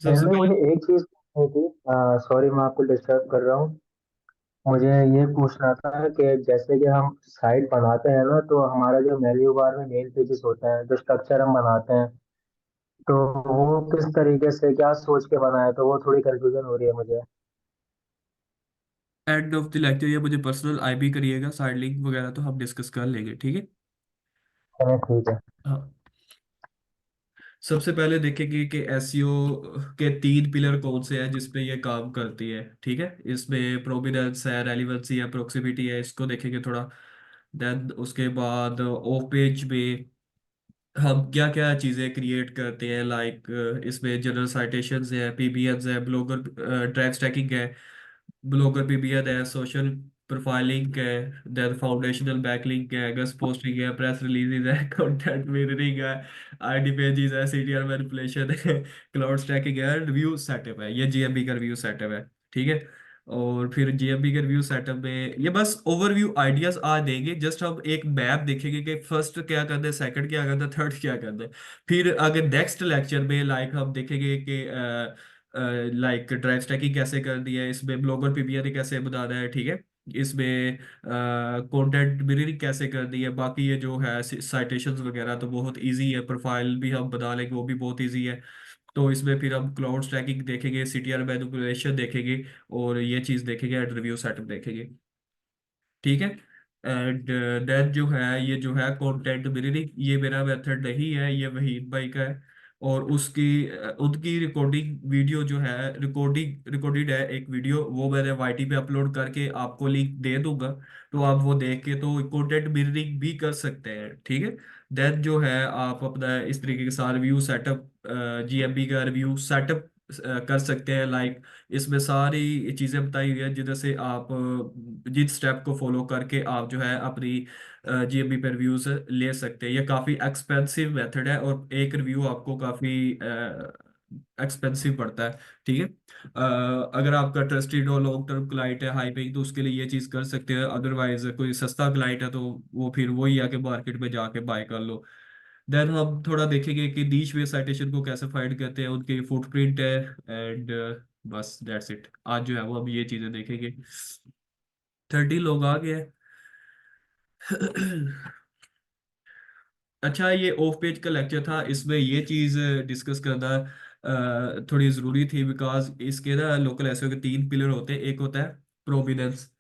सबसे मैं पहले मुझे एक चीज पूछनी थी। सॉरी, मैं आपको डिस्टर्ब कर रहा हूँ। मुझे ये पूछना था कि जैसे कि हम साइट बनाते हैं ना, तो हमारा जो मेन्यू बार में मेन पेजेस होता है, जो स्ट्रक्चर हम बनाते हैं, तो वो किस तरीके से क्या सोच के बनाया, तो वो थोड़ी कंफ्यूजन हो रही है मुझे। एंड ऑफ द लेक्चर या मुझे पर्सनल आईबी करिएगा, साइड लिंक वगैरह तो हम डिस्कस कर लेंगे, ठीक है। चलिए ठीक है। हाँ, सबसे पहले देखेंगे कि एसईओ के तीन पिलर कौन से हैं जिसपे ये काम करती है, ठीक है। इसमें प्रोमिनेंस है, रेलिवेंसी है, प्रोक्सिमिटी है, इसको देखेंगे थोड़ा। देन उसके बाद ऑफ पेज में हम क्या क्या चीजें क्रिएट करते हैं, लाइक इसमें जनरल साइटेशंस है, पीबीएन्स है, ब्लॉगर ड्रैग स्टैकिंग है, ब्लॉगर पीबीएन है, सोशल प्रोफाइलिंग है, देन फाउंडेशनल बैकलिंक है, गेस्ट पोस्टिंग है, प्रेस रिलीजेस है, कंटेंट मिररिंग है, आईडी पेजेस है, सीटीआर मैनिपुलेशन है, क्लाउड स्टैकिंग है, रिव्यू सेटअप है। ये जीएमबी का रिव्यू सेटअप है, ठीक है। और फिर जीएमबी के रिव्यू सेटअप में ये बस ओवरव्यू आइडियाज आ देंगे, जस्ट हम एक मैप देखेंगे कि फर्स्ट क्या करना है, सेकंड क्या करना है, थर्ड क्या करना है। फिर अगर नेक्स्ट लेक्चर में लाइक हम देखेंगे कि लाइक ड्राइव स्टैकिंग कैसे करनी है, इसमें ब्लॉगर पीपीआर कैसे बनाना है, ठीक है। इसमें कंटेंट मिररिंग कैसे करनी है, बाकी ये जो है साइटेशंस वगैरह तो बहुत इजी है, प्रोफाइल भी हम बना लेंगे, वो भी बहुत इजी है। तो इसमें फिर हम क्लाउड स्टैकिंग देखेंगे, सीटीआर मैनिपुलेशन देखेंगे, और ये चीज़ देखेंगे, एंड रिव्यू सेटअप देखेंगे, ठीक है। एंड देन जो है, ये जो है कंटेंट मिररिंग, ये मेरा मेथड नहीं है, ये वहीद भाई का है। और उसकी उनकी रिकॉर्डिंग वीडियो जो है, रिकॉर्डेड है एक वीडियो, वो मैंने वाईटी पे अपलोड करके आपको लिंक दे दूंगा। तो आप वो देख के तो कंटेंट मिररिंग भी कर सकते हैं, ठीक है। देन जो है आप अपना इस तरीके के साथ रिव्यू सेटअप, जीएमबी का रिव्यू सेटअप कर सकते हैं। लाइक इसमें सारी चीजें बताई हुई है, जिधर से आप जिस स्टेप को फॉलो करके आप जो है अपनी जीएमबी पे रिव्यूज ले सकते हैं। ये काफी एक्सपेंसिव मेथड है, और एक रिव्यू आपको काफी एक्सपेंसिव पड़ता है, ठीक है। अगर आपका ट्रस्टेड और लॉन्ग टर्म क्लाइंट है, हाई पेइंग, तो उसके लिए ये चीज कर सकते हैं। अदरवाइज कोई सस्ता क्लाइंट है तो वो फिर वही आके मार्केट में जाके बाय कर लो। देन हम थोड़ा देखेंगे कि नीश बेस्ड साइटेशन को कैसे फाइंड करते हैं, उनके फुटप्रिंट है, एंड बस दैट्स इट। आज जो है वो हम ये चीजें देखेंगे। 30 लोग आ गए हैं। अच्छा, ये ऑफ पेज का लेक्चर था, इसमें ये चीज डिस्कस करना थोड़ी ज़रूरी थी, बिकॉज इसके ना लोकल एसईओ के तीन पिलर होते हैं। एक होता है प्रोमिनेंस।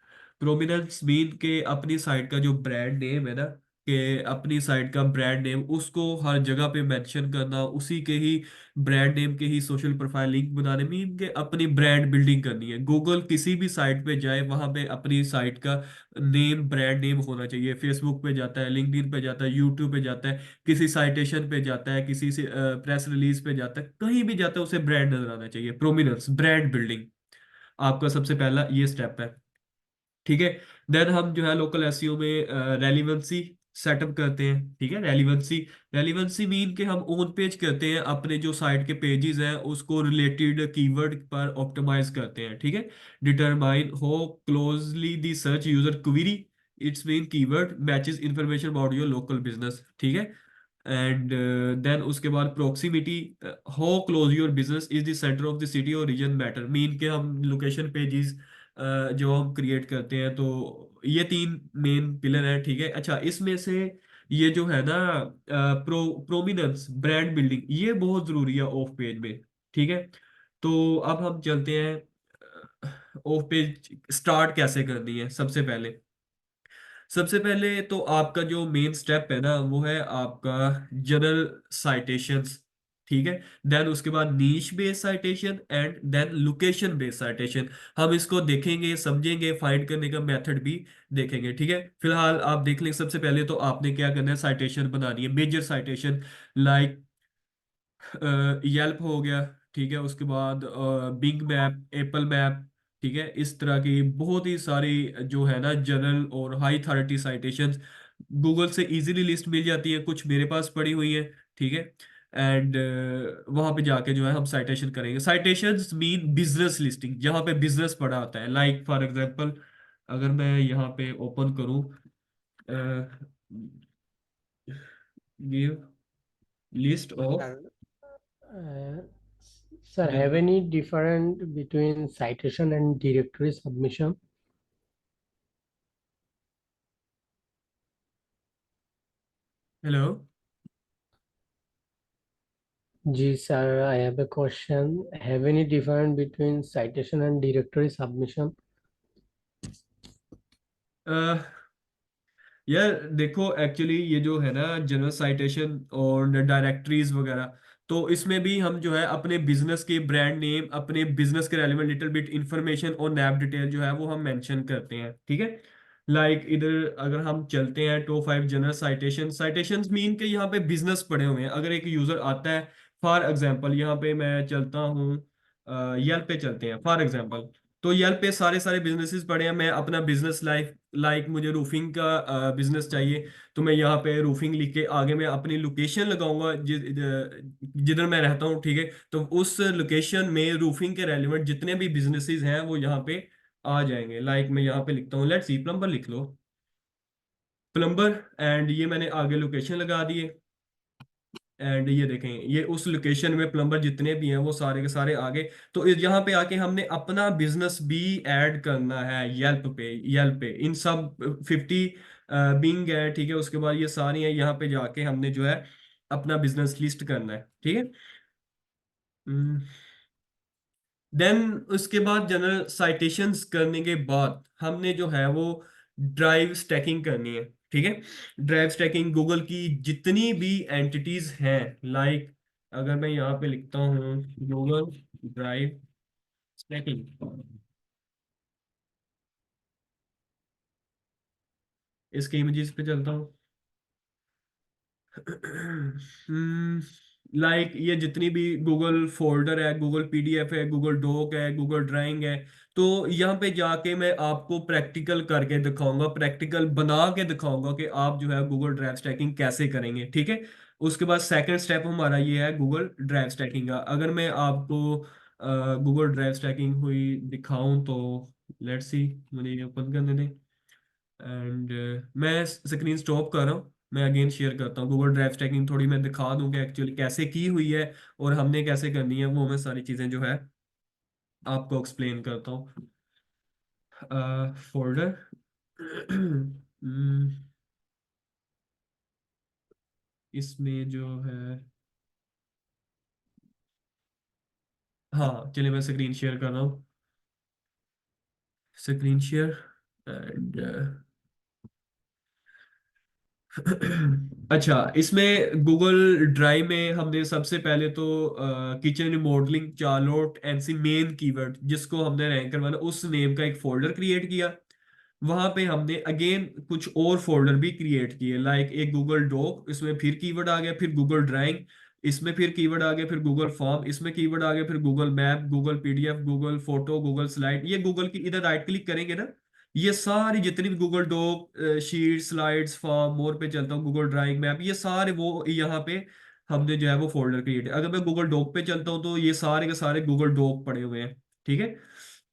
प्रोमिनेंस मीन के अपनी साइट का जो ब्रांड नेम है ना, कि अपनी साइट का ब्रांड नेम उसको हर जगह पे मेंशन करना, उसी के ही ब्रांड नेम के ही सोशल प्रोफाइल लिंक बनाने, मीन के अपनी ब्रांड बिल्डिंग करनी है। गूगल किसी भी साइट पे जाए, वहां पे अपनी साइट का नेम, ब्रांड नेम होना चाहिए। फेसबुक पे जाता है, लिंक्डइन पे जाता है, यूट्यूब पे जाता है, किसी साइटेशन पे जाता है, किसी से प्रेस रिलीज पे जाता है, कहीं भी जाता है, उसे ब्रांड नजर आना चाहिए। प्रोमिनेंस, ब्रांड बिल्डिंग, आपका सबसे पहला ये स्टेप है, ठीक है। देन हम जो है लोकल एसईओ में रेलिवेंसी सेटअप करते हैं, ठीक है। रेलिवेंसी, रेलिवेंसी मीन के हम ऑन पेज करते हैं, अपने जो साइट के पेजेस हैं उसको रिलेटेड कीवर्ड पर ऑप्टिमाइज करते हैं, ठीक है। डिटरमाइन हो closely the search user query, it's mean keyword matches information about your local business, ठीक है। एंड देन उसके बाद proximity, how close your business is the centre of the city और रीजन मैटर, मीन के हम location pages जो हम create करते हैं। तो ये तीन मेन पिलर है, ठीक है। अच्छा, इसमें से ये जो है ना प्रोमिनेंस, ब्रांड बिल्डिंग, ये बहुत जरूरी है ऑफ पेज में, ठीक है। तो अब हम चलते हैं ऑफ पेज स्टार्ट कैसे करनी है। सबसे पहले तो आपका जो मेन स्टेप है ना, वो है आपका जनरल साइटेशंस, ठीक है। देन उसके बाद niche based citation, and then location based citation. हम इसको देखेंगे, समझेंगे, फाइंड करने का मेथड भी देखेंगे, ठीक है। फिलहाल आप देख लें, सबसे पहले तो आपने क्या करना है, साइटेशन बनानी है, मेजर साइटेशन, लाइक येल्प हो गया, ठीक है। उसके बाद बिंग मैप, एप्पल मैप, ठीक है। इस तरह की बहुत ही सारी जो है ना जनरल और हाई अथॉरिटी साइटेशंस गूगल से इजीली लिस्ट मिल जाती है, कुछ मेरे पास पड़ी हुई है, ठीक है। एंड वहां पे जाके जो है हम साइटेशन करेंगे। साइटेशंस मीन बिजनेस लिस्टिंग, जहाँ पे बिजनेस पड़ा होता है। लाइक फॉर एग्जांपल, अगर मैं यहाँ पे ओपन करूँ, give list of, a, Sir, have बिल्कुल। any different between citation and directory submission? Hello. Ji, sir, I have a question. Have any difference between citation and directory submission? यार देखो, actually ये जो है ना जनरल साइटेशन और directories वगैरह, तो इसमें भी हम जो है अपने बिजनेस के ब्रांड नेम, अपने बिजनेस के रेलिवेंट लिटिल बिट इंफॉर्मेशन और नैप डिटेल जो है वो हम मेंशन करते हैं, ठीक है। लाइक इधर अगर हम चलते हैं टॉप 5 जनरल साइटेशंस मीन के यहाँ पे बिजनेस पड़े हुए हैं। अगर एक यूजर आता है, फॉर एग्जांपल यहाँ पे मैं चलता हूँ, येल्प पे चलते हैं फॉर एग्जांपल। तो येल्प पे सारे सारे बिजनेसेस पड़े हैं। मैं अपना बिजनेस लाइफ लाइक मुझे रूफिंग का बिजनेस चाहिए, तो मैं यहाँ पे रूफिंग लिख के आगे मैं अपनी लोकेशन लगाऊंगा जिधर मैं रहता हूँ, ठीक है। तो उस लोकेशन में रूफिंग के रेलिवेंट जितने भी बिजनेसेस हैं वो यहाँ पे आ जाएंगे। लाइक मैं यहाँ पे लिखता हूँ, लेट्स सी प्लम्बर लिख लो, प्लम्बर। एंड ये मैंने आगे लोकेशन लगा दी है। एंड ये देखें, ये उस लोकेशन में प्लम्बर जितने भी हैं वो सारे के सारे आगे। तो यहाँ पे आके हमने अपना बिजनेस भी ऐड करना है येल्प पे इन सब 50 बिंग है, ठीक है। उसके बाद ये सारी है, यहाँ पे जाके हमने जो है अपना बिजनेस लिस्ट करना है, ठीक है। देन उसके बाद जनरल साइटेशंस करने के बाद हमने जो है वो ड्राइव स्टैकिंग करनी है, ठीक है। ड्राइव स्टैकिंग गूगल की जितनी भी एंटिटीज हैं, लाइक अगर मैं यहाँ पे लिखता हूँ गूगल ड्राइव स्टैकिंग, इसके इमेजेस पे चलता हूँ। लाइक ये जितनी भी गूगल फोल्डर है, गूगल पीडीएफ है, गूगल डॉक है, गूगल ड्राइंग है, तो यहाँ पे जाके मैं आपको प्रैक्टिकल करके दिखाऊंगा, प्रैक्टिकल बना के दिखाऊंगा कि आप जो है गूगल ड्राइव स्टैकिंग कैसे करेंगे, ठीक है। उसके बाद सेकंड स्टेप हमारा ये है गूगल ड्राइव स्टैकिंग का। अगर मैं आपको गूगल ड्राइव स्टैकिंग हुई दिखाऊं तो लेट्स सी, मुझे ये ओपन करने दें। एंड मैं स्क्रीन स्टॉप कर रहा हूँ, मैं अगेन शेयर करता हूँ गूगल ड्राइव स्टैकिंग, थोड़ी मैं दिखा दूँ कि एक्चुअली कैसे की हुई है और हमने कैसे करनी है, वो मैं सारी चीज़ें जो है आपको एक्सप्लेन करता हूँ। फोल्डर इसमें जो है, हाँ चलिए मैं स्क्रीन शेयर कर रहा हूँ, स्क्रीन शेयर। एंड अच्छा, इसमें गूगल ड्राइव में हमने सबसे पहले तो kitchen remodelling Charlotte NC main keyword जिसको हमने रैंक करवाना, उस नेम का एक फोल्डर क्रिएट किया। वहां पे हमने अगेन कुछ और फोल्डर भी क्रिएट किए, लाइक एक गूगल डॉक, इसमें फिर कीवर्ड आ गया, फिर गूगल ड्राइंग, इसमें फिर कीवर्ड आ गया, फिर गूगल फॉर्म, इसमें कीवर्ड आ गया, फिर Google map, Google PDF, Google photo, Google slide. ये गूगल की इधर राइट क्लिक करेंगे ना, ये सारी जितनी भी Google doc, sheet, slides, form, more पे चलता हूँ, गूगल ड्राइंग, मैप, ये सारे वो यहाँ पे हमने जो है वो फोल्डर क्रिएट। अगर मैं गूगल डॉक पे चलता हूँ तो ये सारे के सारे गूगल डॉक पड़े हुए हैं, ठीक है।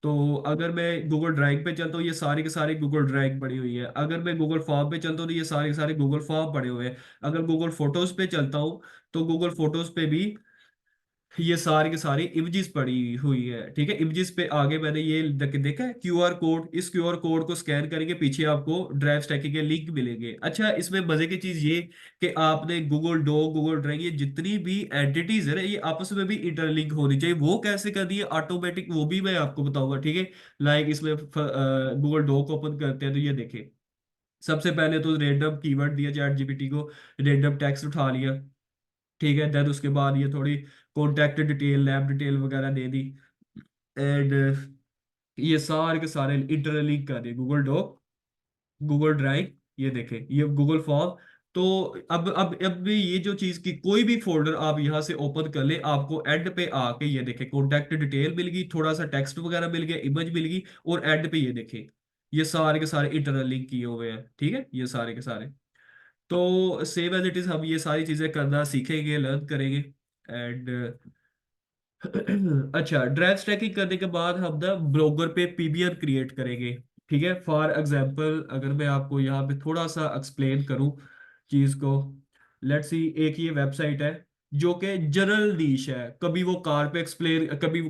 तो अगर मैं गूगल ड्राइव पे चलता हूँ ये सारी के सारी गूगल ड्राइव पड़ी हुई है। अगर मैं गूगल फॉर्म पे चलता हूँ तो ये सारे के सारे गूगल फॉर्म पड़े हुए हैं। अगर गूगल फोटोज पे चलता हूँ तो गूगल फोटोज पे भी ये सारी की सारी इमेजेस पड़ी हुई है, ठीक है। इमेजेस पे आगे मैंने ये देखा है क्यूआर कोड, इस क्यूआर कोड को स्कैन करेंगे, पीछे आपको ड्राइव स्टैकिंग के लिंक मिलेंगे। अच्छा, इसमें मजे की चीज ये कि आपने गूगल डॉक, गूगल ड्राइव, ये जितनी भी एंटिटीज है ना ये आपस में भी इंटरलिंक होनी चाहिए। वो कैसे करनी है ऑटोमेटिक, वो भी मैं आपको बताऊंगा, ठीक है। लाइक इसमें गूगल डॉक ओपन करते हैं तो ये देखें, सबसे पहले तो रेंडम कीवर्ड दिया चैट जीपीटी को, रेंडम टेक्स्ट उठा लिया, ठीक है। देन उसके बाद ये थोड़ी कॉन्टैक्ट डिटेल, लैब डिटेल वगैरह दे दी। एंड ये सारे के सारे इंटरलिंक कर दिए, गूगल डॉक, गूगल ड्राइव, ये देखें ये गूगल फॉर्म। तो अब भी ये जो चीज की कोई भी फोल्डर आप यहाँ से ओपन कर ले, आपको एंड पे आके ये देखें कॉन्टैक्ट डिटेल मिल गई, थोड़ा सा टेक्स्ट वगैरह मिल गया, इमेज मिल गई, और एंड पे ये देखें ये सारे के सारे इंटरलिंक किए हुए हैं, ठीक है, ये सारे के सारे। तो सेम एज इट इज हम ये सारी चीजें करना सीखेंगे, लर्न करेंगे। एंड अच्छा, ड्राइव स्टैकिंग करने के बाद हम ना ब्लॉगर पे पीबीआर क्रिएट करेंगे, ठीक है। फॉर एग्जांपल अगर मैं आपको यहाँ पे थोड़ा सा एक्सप्लेन करूँ चीज को, लेट्स सी एक ये वेबसाइट है, जो कि जनरल नीश है। कभी वो कार पे एक्सप्लेन, कभी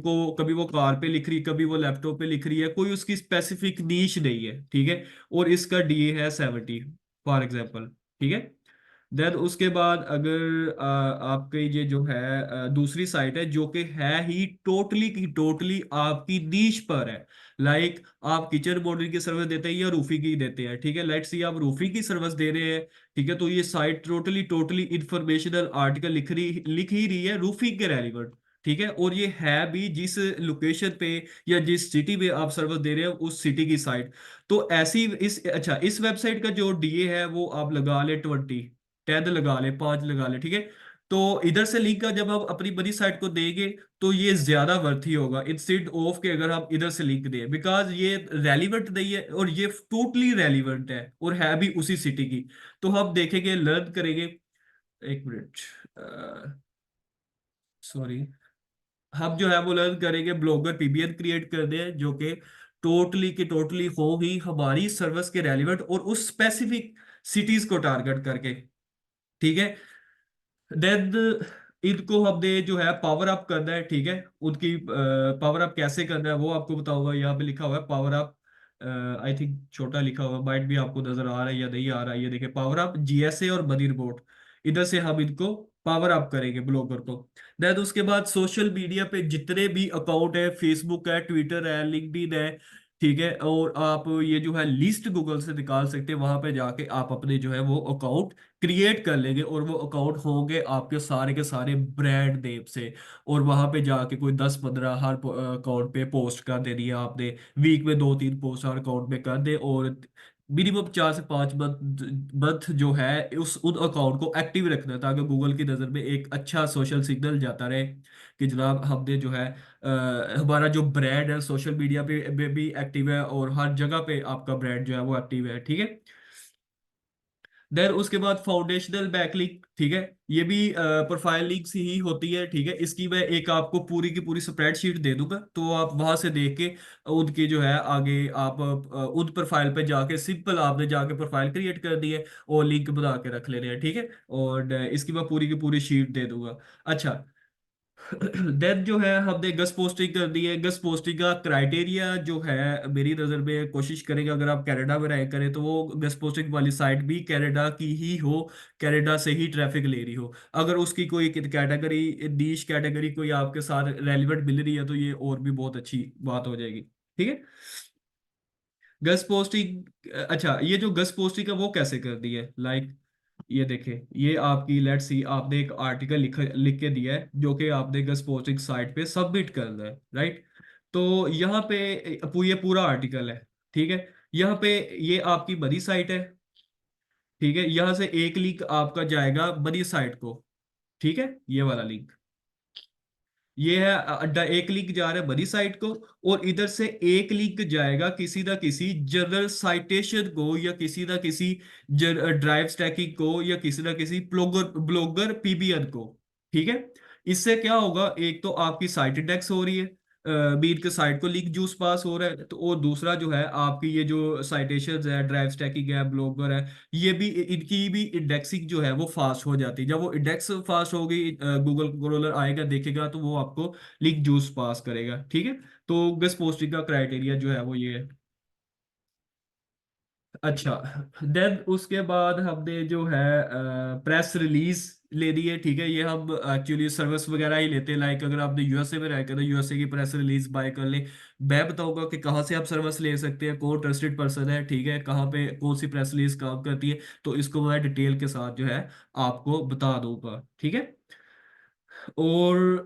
वो कार पे लिख रही, कभी वो लैपटॉप पे लिख रही है, कोई उसकी स्पेसिफिक नीश नहीं है, ठीक है। और इसका डीए है 70 फॉर एग्जांपल, ठीक है। देन उसके बाद अगर आपके ये जो है दूसरी साइट है जो कि है ही टोटली की टोटली आपकी नीश पर है। लाइक आप किचन मॉडल की सर्विस देते हैं या रूफी की देते हैं, ठीक है। लेट्स सी आप रूफी की सर्विस दे रहे हैं, ठीक है। तो ये site totally totally informational article लिख ही रही है रूफी के रेलिवेंट, ठीक है। और ये है भी जिस लोकेशन पे या जिस सिटी में आप सर्विस दे रहे हैं उस सिटी की साइट। तो ऐसी इस वेबसाइट का जो डीए है वो आप लगा ले 20, 10 लगा ले, 5 लगा ले, ठीक है। तो इधर से लिंक का जब आप अपनी बड़ी साइट को देंगे तो ये ज्यादा वर्थी होगा इंस्टेड ऑफ के अगर आप इधर से लिंक दें, बिकॉज ये रेलिवेंट नहीं है और ये टोटली रेलिवेंट है और है भी उसी सिटी की। तो हम देखेंगे, लर्न करेंगे। एक मिनट, सॉरी। हम जो है वो लर्न करेंगे ब्लॉगर पीबीएन क्रिएट करने हैं जो कि टोटली की टोटली हो ही हमारी सर्विस के रेलिवेंट और उस स्पेसिफिक सिटीज को टारगेट करके, ठीक है। देन इनको हमने जो है पावर अप करना है, ठीक है। उनकी पावर अप कैसे करना है वो आपको बताऊंगा। यहाँ पे लिखा हुआ है पावर अप, आई थिंक छोटा लिखा हुआ है, माइट भी आपको नजर आ रहा है या नहीं आ रहा है। ये देखिए पावर अप जीएसए और मदरबोर्ड, इधर से हम इनको पावर अप करेंगे ब्लॉगर को। देन उसके बाद सोशल मीडिया पे जितने भी अकाउंट है, फेसबुक है, ट्विटर है, लिंक्डइन है, ठीक है। और आप ये जो है लिस्ट गूगल से निकाल सकते हैं, वहां पे जाके आप अपने जो है वो अकाउंट क्रिएट कर लेंगे और वो अकाउंट होंगे आपके सारे के सारे ब्रांड नेम से। और वहां पे जाके कोई 10-15 हर अकाउंट पे पोस्ट कर देनी है आपने। वीक में 2-3 पोस्ट हर अकाउंट में कर दे और मिनिमम 4 से 5 मंथ मंथ जो है उस उन अकाउंट को एक्टिव रखना है, ताकि गूगल की नज़र में एक अच्छा सोशल सिग्नल जाता रहे कि जनाब हमने जो है हमारा जो ब्रांड है सोशल मीडिया पे भी एक्टिव है और हर जगह पे आपका ब्रांड जो है वो एक्टिव है, ठीक है। देन उसके बाद फाउंडेशनल बैकलिंक, ठीक है। ये भी प्रोफाइल लिंक्स ही होती है, ठीक है। इसकी मैं एक आपको पूरी की पूरी स्प्रेडशीट दे दूंगा, तो आप वहां से देख के उनकी जो है आगे आप उन प्रोफाइल पे जाके सिंपल आपने जाके प्रोफाइल क्रिएट कर दी है और लिंक बना के रख लेने हैं, ठीक है। और इसकी मैं पूरी की पूरी शीट दे दूंगा। अच्छा, देन जो है हमने गस पोस्टिंग कर दी है। गस पोस्टिंग का क्राइटेरिया जो है मेरी नज़र में कोशिश करेंगे अगर आप कनाडा में रह करें तो वो गस पोस्टिंग वाली साइट भी कनाडा की ही हो, कनाडा से ही ट्रैफिक ले रही हो। अगर उसकी कोई कैटेगरी, नीश कैटेगरी कोई आपके साथ रेलिवेंट मिल रही है तो ये और भी बहुत अच्छी बात हो जाएगी, ठीक है। गस पोस्टिंग, अच्छा ये जो गस पोस्टिंग है वो कैसे कर दी है, लाइक ये देखें, ये आपकी लेट्स सी आपने एक आर्टिकल लिख के दिया है जो कि आपने गस पोस्टिंग साइट पे सबमिट करना है, राइट। तो यहाँ पे ये पूरा आर्टिकल है, ठीक है। यहाँ पे ये आपकी बड़ी साइट है, ठीक है। यहाँ से एक लिंक आपका जाएगा बड़ी साइट को, ठीक है, ये वाला लिंक। ये है अड्डा, एक लिंक जा रहा है बड़ी साइट को और इधर से एक लिंक जाएगा किसी ना किसी जनरल साइटेशन को या किसी ना किसी ड्राइव स्टैकिंग को या किसी ना किसी ब्लॉगर ब्लॉगर पीबीएन को, ठीक है। इससे क्या होगा, एक तो आपकी साइट इंडेक्स हो रही है, बीट के साइट को लिंक जूस पास हो रहा है, तो और दूसरा जो है आपकी ये जो साइटेशंस है, ड्राइव स्टैकिंग है, ब्लॉगर है, ये भी इनकी भी इंडेक्सिंग जो है वो फास्ट हो जाती है। जब वो इंडेक्स फास्ट होगी, गूगल क्रॉलर आएगा देखेगा तो वो आपको लिंक जूस पास करेगा, ठीक है। तो गस पोस्टिंग का क्राइटेरिया जो है वो ये है। अच्छा, देन उसके बाद हमने जो है प्रेस रिलीज ले दी है, ठीक है। ये हम एक्चुअली सर्विस वगैरह ही लेते हैं, लाइक अगर आपने यूएसए में रहकर तो यूएसए की प्रेस रिलीज बाय कर ले। मैं बताऊंगा कि कहाँ से आप सर्विस ले सकते हैं, कौन ट्रस्टेड पर्सन है, ठीक है, कहाँ पे कौन सी प्रेस रिलीज काम करती है। तो इसको मैं डिटेल के साथ जो है आपको बता दूंगा, ठीक है। और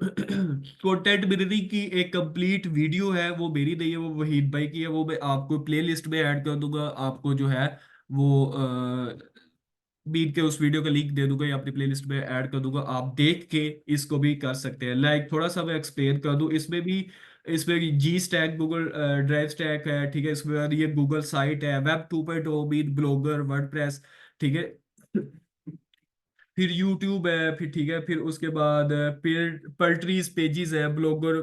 कंटेंट मिररिंग की एक कंप्लीट वीडियो है, वो मेरी नहीं है, वो वहीद भाई की है। वो मैं आपको प्लेलिस्ट में ऐड कर दूंगा, आपको जो है वो बीट के उस वीडियो का लिंक दे दूंगा या अपनी प्लेलिस्ट में ऐड कर दूंगा, आप देख के इसको भी कर सकते हैं। लाइक थोड़ा सा मैं एक्सप्लेन कर दूं इसमें भी। इसमें जी स्टैक गूगल ड्राइव स्टैक है, ठीक है। इसके बाद ये गूगल साइट है, वेब 2.0, बीट ब्लॉगर, वर्डप्रेस, ठीक है। फिर यूट्यूब है, फिर ठीक है, फिर उसके बाद फिर पल्ट्रीज पेजेस है, ब्लॉगर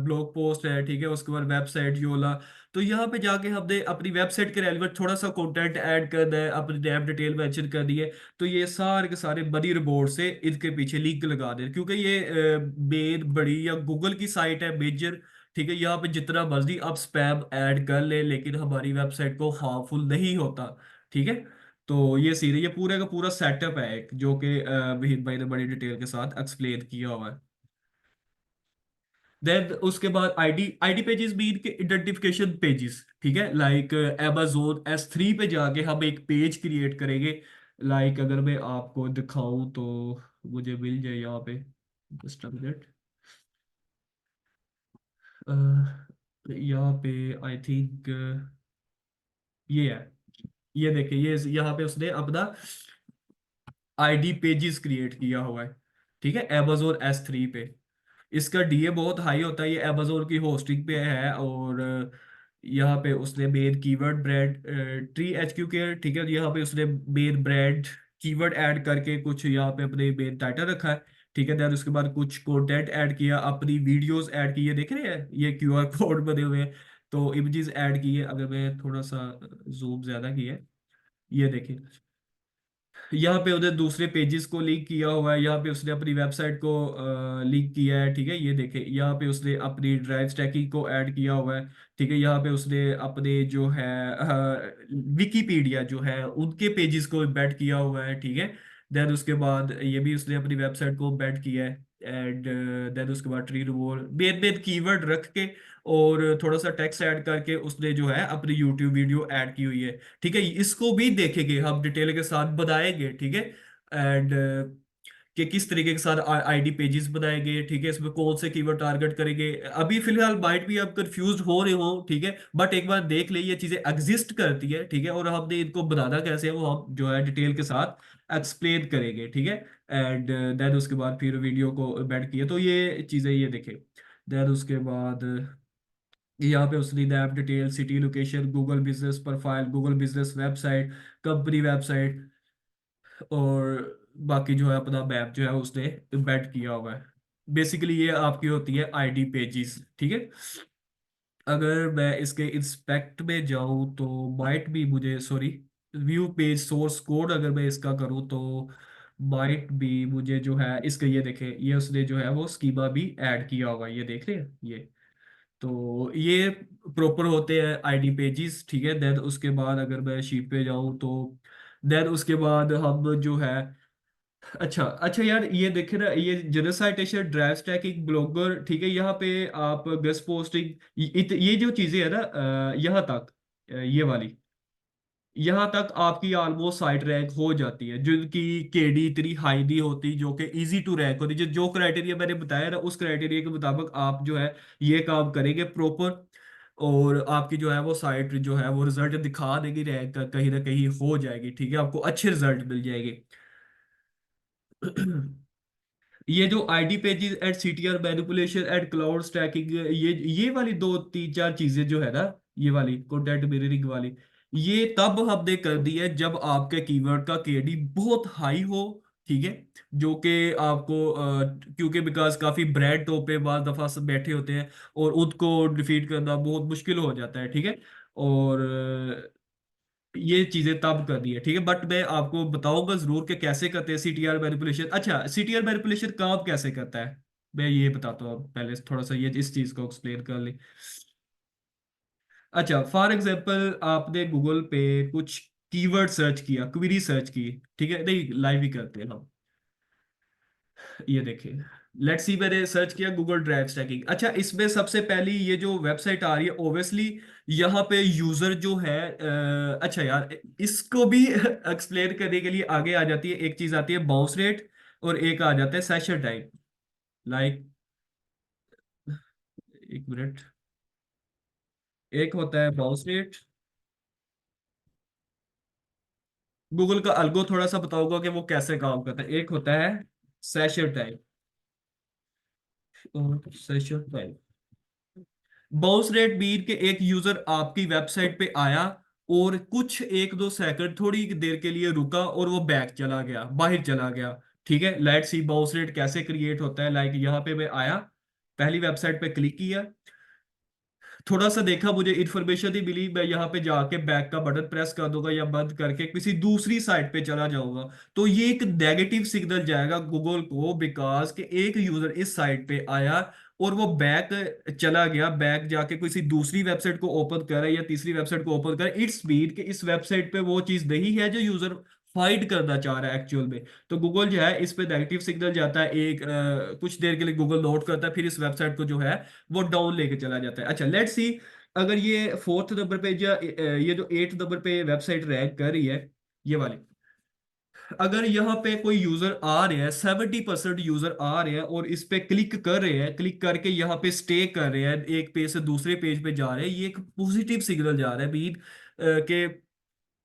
ब्लॉग पोस्ट है, ठीक है, उसके बाद वेबसाइट योला। तो यहाँ पे जाके हमने अपनी वेबसाइट के रेलिवेंट थोड़ा सा कंटेंट ऐड करना है, अपनी नैप डिटेल मेंशन करनी है। तो ये सारे के सारे बड़ी रिपोर्ट से इनके पीछे लिंक लगा दे, क्योंकि ये मेन बड़ी या गूगल की साइट है मेजर। ठीक है, यहाँ पे जितना मर्जी आप स्पैम ऐड कर ले, लेकिन हमारी वेबसाइट को हार्मफुल नहीं होता। ठीक है, तो ये सीरीज, ये पूरे का पूरा सेटअप है एक, जो कि विहीन भाई ने बड़ी डिटेल के साथ एक्सप्लेन किया हुआ है। देन उसके बाद आईडी आईडी पेजेस भी इनके आइडेंटिफिकेशन पेजेस, ठीक है, लाइक Amazon S3 पे जाके हम एक पेज क्रिएट करेंगे। लाइक अगर मैं आपको दिखाऊं तो मुझे मिल जाए यहाँ पे, जस्ट अ मिनट। यहाँ पे आई थिंक ये है, ये देखिए, ये यहाँ पे उसने अपना आईडी पेजेस क्रिएट किया हुआ है। ठीक है, Amazon S3 पे। इसका डीए बहुत हाई होता है, ये Amazon की होस्टिंग पे है। और यहाँ पे उसने main keyword brand THQ Care, ठीक है, यहाँ पे उसने मेन ब्रांड कीवर्ड ऐड करके कुछ यहाँ पे अपने मेन टाइटल रखा है। ठीक है, देन उसके बाद कुछ कंटेंट ऐड किया, अपनी वीडियोस ऐड की, ये देख रहे हैं ये QR कोड बने हुए हैं। तो इमेजेस ऐड की है, अगर मैं थोड़ा सा जूम ज्यादा किया है, ये देखिए, यहाँ पे उधर दूसरे पेजेस को लिंक किया हुआ है, यहाँ पे उसने अपनी वेबसाइट को लिंक किया है। ठीक है, ये देखे, यहाँ पे उसने अपनी ड्राइव स्टैकिंग को ऐड किया हुआ है। ठीक है, यहाँ पे उसने अपने जो है विकीपीडिया जो है उनके पेजेस को एम्बेड किया हुआ है। ठीक है, देन उसके बाद ये भी उसने अपनी वेबसाइट को एम्बेड किया है। एंड देन उसके बाद tree revolve main main keyword रख के और थोड़ा सा टेक्स्ट ऐड करके उसने जो है अपनी यूट्यूब वीडियो ऐड की हुई है। ठीक है, इसको भी देखेंगे हम डिटेल के साथ बनाएंगे। ठीक है, एंड कि किस तरीके के साथ आईडी पेजेस बनाएंगे। ठीक है, इसमें कौन से कीवर्ड टारगेट करेंगे, अभी फिलहाल माइट भी आप कंफ्यूज हो रहे हो। ठीक है, बट एक बार देख ले, ये चीजें एग्जिस्ट करती है। ठीक है, और हमने इनको बनाना कैसे है वो हम जो है डिटेल के साथ एक्सप्लेन करेंगे। ठीक है, एंड देन उसके बाद फिर वीडियो को एम्बेड किया, तो ये चीजें ये देखें। देन उसके बाद यहाँ पे उसने app detail, city location, Google business profile, Google business website, company website, और बाकी जो है अपना मैप जो है उसने एम्बेड किया हुआ है। बेसिकली ये आपकी होती है आईडी पेजेस। ठीक है, अगर मैं इसके इंस्पेक्ट में जाऊं तो माइट भी मुझे, sorry, view page source code अगर मैं इसका करूं तो माइट भी मुझे जो है इसका, ये देखें, ये उसने जो है वो स्कीमा भी ऐड किया होगा, ये देख रहे हैं ये। तो ये प्रॉपर होते हैं आईडी पेजेस। ठीक है, देन उसके बाद अगर मैं शीट पे जाऊं तो देन उसके बाद हम जो है, अच्छा अच्छा यार, ये देखे ना, ये general citation, drive stacking, blogger, ठीक है, यहाँ पे आप गेस्ट पोस्टिंग, ये जो चीजें है ना, यहाँ तक, ये वाली, यहाँ तक आपकी ऑलमोस्ट साइट रैंक हो जाती है, जिनकी केडी इतनी हाई नहीं होती, जो कि इजी टू रैंक होती है। जो क्राइटेरिया मैंने बताया ना, उस क्राइटेरिया के मुताबिक आप जो है ये काम करेंगे प्रॉपर, और आपकी जो है वो साइट जो है वो रिजल्ट दिखा देगी, रैंक कहीं ना कहीं हो जाएगी। ठीक है, आपको अच्छे रिजल्ट मिल जाएंगे। ये जो ID pages and CTR manipulation and cloud stacking, ये वाली दो तीन चार चीजें जो है ना, ये वाली कंटेंट मिररिंग वाली, ये तब हमने कर दी है जब आपके कीवर्ड का केडी बहुत हाई हो। ठीक है, जो कि आपको क्योंकि बिकॉज काफी ब्रांड टॉप पे बार दफा सब बैठे होते हैं, और उनको डिफीट करना बहुत मुश्किल हो जाता है। ठीक है, और ये चीजें तब करनी है। ठीक है, बट मैं आपको बताऊंगा जरूर कि कैसे करते हैं सीटीआर मैनिपुलेशन। अच्छा, सीटीआर मैनिपुलेशन काम कैसे करता है, मैं ये बताता हूँ। पहले थोड़ा सा ये इस चीज को एक्सप्लेन कर ले। अच्छा, फॉर एग्जांपल आपने गूगल पे कुछ कीवर्ड सर्च किया, क्वेरी सर्च की। ठीक है, नहीं, लाइव ही करते हैं हम, ये देखिए, लेट्स सी, मैंने सर्च किया गूगल ड्राइव स्टैकिंग। अच्छा, इसमें सबसे पहली ये जो वेबसाइट आ रही है ओब्वियसली, यहाँ पे यूजर जो है अच्छा यार, इसको भी एक्सप्लेन करने के लिए आगे आ जाती है एक चीज, आती है बाउंस रेट, और एक आ जाता है सेशन टाइम। लाइक, एक मिनट, एक होता है बाउंस रेट, गूगल का अल्गो थोड़ा सा बताऊंगा कि वो कैसे काम करता है। एक होता है सेशन टाइम, और session time, bounce rate beat के एक यूजर आपकी वेबसाइट पे आया, और कुछ एक दो सेकंड थोड़ी देर के लिए रुका, और वो बैक चला गया, बाहर चला गया। ठीक है, लेट्स सी बाउंस रेट कैसे क्रिएट होता है। लाइक यहाँ पे मैं आया, पहली वेबसाइट पे क्लिक किया, थोड़ा सा देखा, मुझे इन्फॉर्मेशन नहीं मिली, मैं यहाँ पे जाके बैक का बटन प्रेस कर दूंगा या बंद करके किसी दूसरी साइट पे चला जाऊंगा, तो ये एक नेगेटिव सिग्नल जाएगा गूगल को, बिकॉज कि एक यूजर इस साइट पे आया और वो बैक चला गया, बैक जाके किसी दूसरी वेबसाइट को ओपन कर रहा है या तीसरी वेबसाइट को ओपन कर रहा है, इट्स मीन कि इस वेबसाइट पे वो चीज नहीं है जो यूजर फाइंड करना चाह रहा है एक्चुअल में। तो गूगल जो है इस पे नेगेटिव सिग्नल जाता है, एक कुछ देर के लिए गूगल नोट करता है, फिर इस वेबसाइट को जो है वो डाउन लेके चला जाता है। अच्छा लेट्स सी, अगर ये फोर्थ नंबर पे या ये जो एट नंबर पे वेबसाइट रैंक कर रही है, ये वाली, अगर यहाँ पे कोई यूजर आ रहे हैं, 70% यूजर आ रहे हैं और इस पे क्लिक कर रहे हैं, क्लिक करके यहाँ पे स्टे कर रहे हैं, एक पेज से दूसरे पेज पे जा रहे हैं, ये एक पॉजिटिव सिग्नल जा रहा है मीन के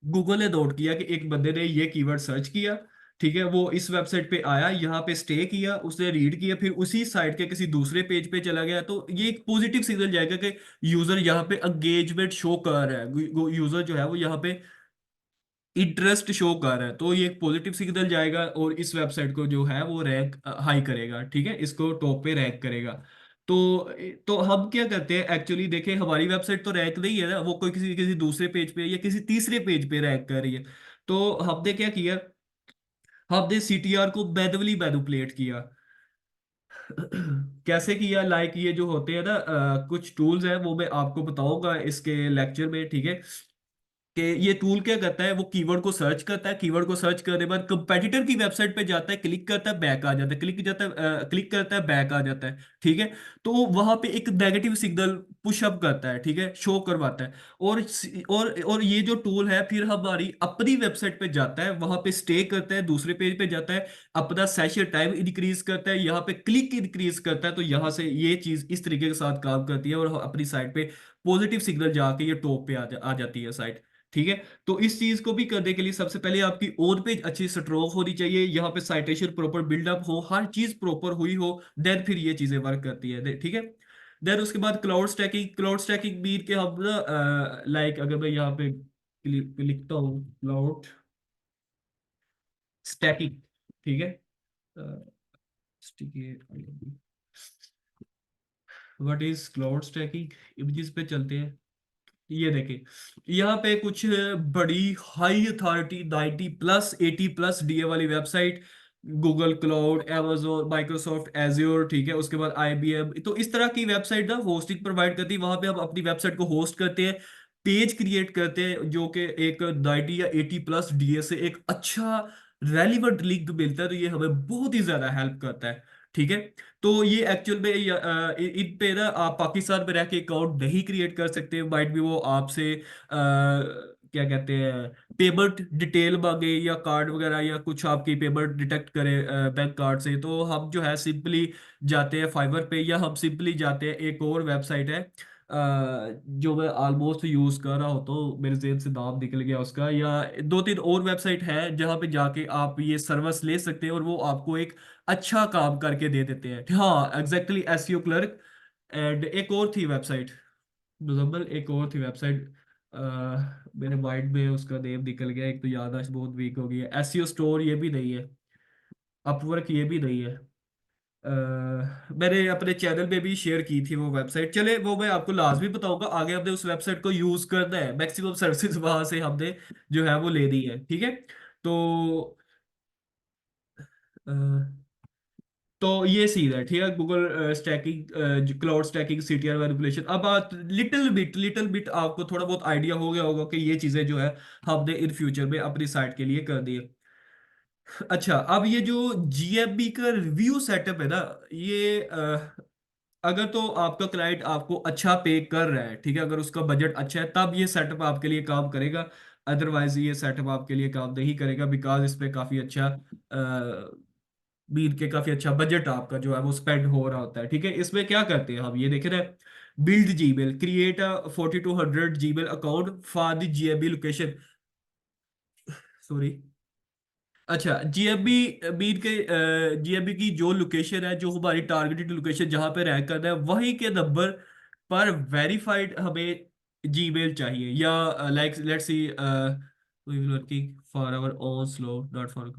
गूगल ने नोट किया कि एक बंदे ने ये कीवर्ड सर्च किया, ठीक है, वो इस वेबसाइट पे आया, यहाँ पे स्टे किया, उसने रीड किया, फिर उसी साइट के किसी दूसरे पेज पे चला गया, तो ये एक पॉजिटिव सिग्नल जाएगा कि यूजर यहाँ पे एंगेजमेंट शो कर रहा है, यूजर जो है वो यहाँ पे इंटरेस्ट शो कर रहा है, तो ये एक पॉजिटिव सिग्नल जाएगा और इस वेबसाइट को जो है वो रैंक हाई करेगा, ठीक है, इसको टॉप पे रैंक करेगा। तो तो हम क्या करते हैं एक्चुअली, देखें हमारी वेबसाइट तो रैंक नहीं है ना, वो कोई किसी किसी दूसरे पेज पे या किसी तीसरे पेज पे रैंक कर रही है। तो हमने क्या किया, हमने सीटीआर को मैन्युअली मैनिपुलेट किया। कैसे किया, लाइक ये जो होते हैं ना कुछ टूल्स हैं, वो मैं आपको बताऊंगा इसके लेक्चर में, ठीक है, कि ये टूल क्या करता है, वो कीवर्ड को सर्च करता है, कीवर्ड को सर्च करने के बाद कंपेटिटर की वेबसाइट पे जाता है, क्लिक करता है, बैक आ जाता है, क्लिक करता है, बैक आ जाता है, ठीक है। तो वहां पे एक नेगेटिव सिग्नल पुश अप करता है, ठीक है, शो करवाता है। और ये जो टूल है फिर हमारी अपनी वेबसाइट पे जाता है, वहां पे स्टे करता है, दूसरे पेज पे जाता है, अपना सेशन टाइम इंक्रीज करता है, यहाँ पे क्लिक इंक्रीज करता है, तो यहाँ से ये चीज इस तरीके के साथ काम करती है और अपनी साइट पे पॉजिटिव सिग्नल जाके ये टॉप पे आ जाती है साइट, ठीक है। तो इस चीज को भी करने के लिए सबसे पहले आपकी ओन पेज अच्छी स्ट्रोंग होनी चाहिए, यहाँ पे साइटेशन प्रॉपर बिल्डअप हो, हर चीज प्रॉपर हुई हो, देन फिर ये चीजें वर्क करती है, ठीक है। देन उसके बाद क्लाउड स्टैकिंग मीन के हम ना लाइक अगर मैं यहाँ पे लिखता हूँ क्लाउड स्टैकिंग, ठीक है, what is cloud stacking, images पे चलते हैं। ये देखें, यहाँ पे कुछ बड़ी हाई अथॉरिटी 90+ 80+ डीए वाली website, Google cloud, amazon, Microsoft azure, ठीक है, उसके बाद आईबीएम, तो इस तरह की वेबसाइट ना होस्टिंग प्रोवाइड करती है, वहां पे हम अपनी वेबसाइट को होस्ट करते हैं, पेज क्रिएट करते हैं, जो कि एक 90 या 80+ डीए से एक अच्छा रेलिवेंट लिंक मिलता है, तो ये हमें बहुत ही ज्यादा हेल्प करता है, ठीक है। तो ये एक्चुअल में इन पे ना आप पाकिस्तान में रह के अकाउंट नहीं क्रिएट कर सकते, माइट भी वो आपसे क्या कहते हैं पेमेंट डिटेल मांगे या कार्ड वगैरह या कुछ आपकी पेमेंट डिटेक्ट करे बैंक कार्ड से, तो हम जो है सिंपली जाते हैं फाइवर पे, या हम सिंपली जाते हैं, एक और वेबसाइट है जो मैं ऑलमोस्ट यूज कर रहा हूँ, तो मेरे जेहन से नाम निकल गया उसका, या दो तीन और वेबसाइट है जहाँ पे जाके आप ये सर्विस ले सकते हैं और वो आपको एक अच्छा काम करके दे देते हैं, हाँ एग्जैक्टली, एसईओ क्लर्क। एंड एक और थी वेबसाइट, नोजम्बल, एक और थी वेबसाइट, मेरे माइंड में उसका नेम निकल गया, एक तो याददाश्त बहुत वीक हो गई है, एसईओ स्टोर ये भी नहीं है, अपवर्क ये भी नहीं है। मैंने अपने चैनल में भी शेयर की थी वो वेबसाइट, चले वो मैं आपको लाजमी बताऊंगा, आगे हमने उस वेबसाइट को यूज करना है, मैक्सिमम सर्विसेज वहां से हमने जो है वो लेनी है, ठीक है। तो अ, तो ये सीन है, ठीक है, Google stacking, cloud stacking, CTR manipulation. अब आप लिटिल बिट आपको थोड़ा बहुत आइडिया हो गया होगा कि ये चीजें जो है हमने इन फ्यूचर में अपनी साइट के लिए कर दी है। अच्छा, अब ये जो जीएफबी का रिव्यू सेटअप है ना, ये अगर तो आपका क्लाइंट आपको अच्छा पे कर रहा है, ठीक है, अगर उसका बजट अच्छा है तब ये सेटअप आपके लिए काम करेगा, अदरवाइज ये सेटअप आपके लिए काम नहीं करेगा, बिकॉज इस पे काफी अच्छा बीर के काफी अच्छा बजट आपका जो है वो स्पेंड हो रहा होता है, ठीक है। इसमें क्या करते हैं हम, ये देख रहे हैं, build Gmail, create a 4200 Gmail account for the GAB location, sorry. अच्छा, जीएबी बीट के जीएबी की जो लोकेशन है, जो हमारी टारगेटेड लोकेशन जहां पे रैंक करना है, वहीं के नंबर पर वेरीफाइड हमें जीमेल चाहिए, या like let's see we will working for our own slow, not for,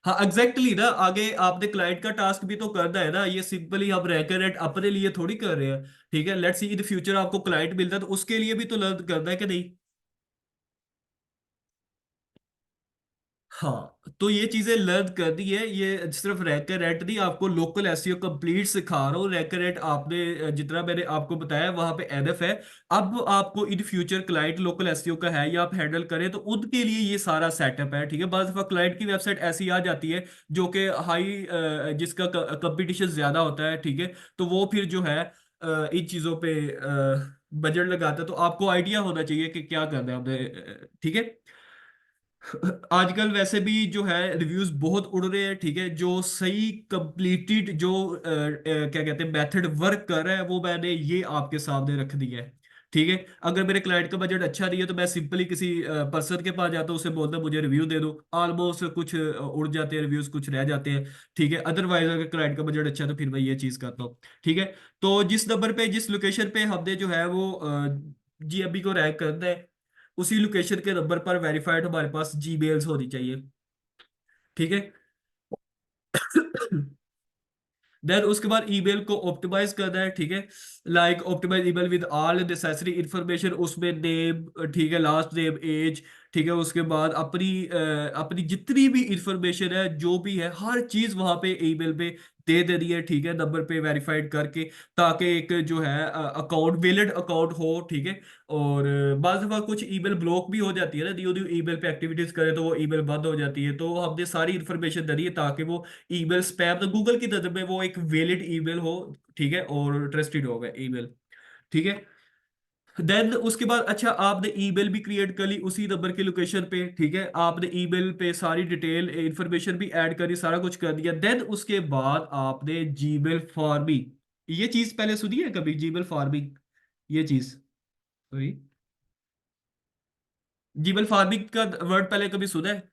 हाँ एग्जैक्टली ना, आगे आपने क्लाइंट का टास्क भी तो करना है ना, ये सिंपली हम रेकरेंट अपने लिए थोड़ी कर रहे हैं। ठीक है, लेट्स सी इन फ्यूचर आपको क्लाइंट मिलता है तो उसके लिए भी तो लर्न करना है कि नहीं। हाँ तो ये चीजें लर्न करनी है, ये सिर्फ रैकर नहीं, आपको लोकल एसईओ कंप्लीट सिखा रहा हूँ। रैकर आपने जितना मैंने आपको बताया वहां पे एनएफ है। अब आपको in future client local SEO का है या आप हैंडल करें तो उनके लिए ये सारा सेटअप है। ठीक है, बार दफा क्लाइंट की वेबसाइट ऐसी आ जाती है जो कि हाई, जिसका कंपटीशन ज्यादा होता है। ठीक है, तो वो फिर जो है इन चीजों पे बजट लगाता है, तो आपको आइडिया होना चाहिए कि क्या करना है हमने। ठीक है, आजकल वैसे भी जो है रिव्यूज बहुत उड़ रहे हैं। ठीक है, जो सही कंप्लीटेड जो क्या कहते हैं मेथड वर्क कर रहा है वो मैंने ये आपके सामने रख दिया है। ठीक है, अगर मेरे क्लाइंट का बजट अच्छा नहीं है तो मैं सिंपली किसी पर्सन के पास जाता हूँ, उसे बोलता हूँ मुझे रिव्यू दे दो। ऑलमोस्ट कुछ उड़ जाते हैं रिव्यूज, कुछ रह जाते हैं। ठीक है, अदरवाइज अगर क्लाइंट का बजट अच्छा है तो फिर मैं ये चीज करता हूँ। ठीक है, तो जिस नंबर पे जिस लोकेशन पे हमने जो है वो जीएमबी को रैंक करना है, उसी लोकेशन के नंबर पर वेरीफाइड हमारे पास जीमेल्स होनी चाहिए। ठीक है। देन उसके बाद ईमेल को ऑप्टिमाइज करना है। ठीक है, like optimize email with all necessary information, उसमें नेम, ठीक है, लास्ट नेम, एज। ठीक है, उसके बाद अपनी जितनी भी इंफॉर्मेशन है जो भी है हर चीज वहां पे ईमेल पे दे देनी है। ठीक है, नंबर पे वेरीफाइड करके, ताकि एक जो है अकाउंट वैलिड अकाउंट हो। ठीक है, और बाज़ दफा कुछ ईमेल ब्लॉक भी हो जाती है ना, न्यू न्यू ईमेल पे एक्टिविटीज करे तो वो ईमेल बंद हो जाती है, तो हमने सारी इन्फॉर्मेशन देनी है ताकि वो ईमेल स्पैम, तो गूगल की नजर में वो एक वैलिड ईमेल हो। ठीक है, और ट्रस्टेड हो गया ईमेल। ठीक है, देन उसके बाद अच्छा आपने ईमेल भी क्रिएट कर ली उसी नंबर की लोकेशन पे। ठीक है, आपने ईमेल पे सारी डिटेल इंफॉर्मेशन भी ऐड करी, सारा कुछ कर दिया। देन उसके बाद आपने जीमेल फार्मिंग, ये चीज पहले सुनी है कभी, जीमेल फार्मिंग ये चीज? सॉरी, जीमेल फार्मिंग का वर्ड पहले कभी सुना है?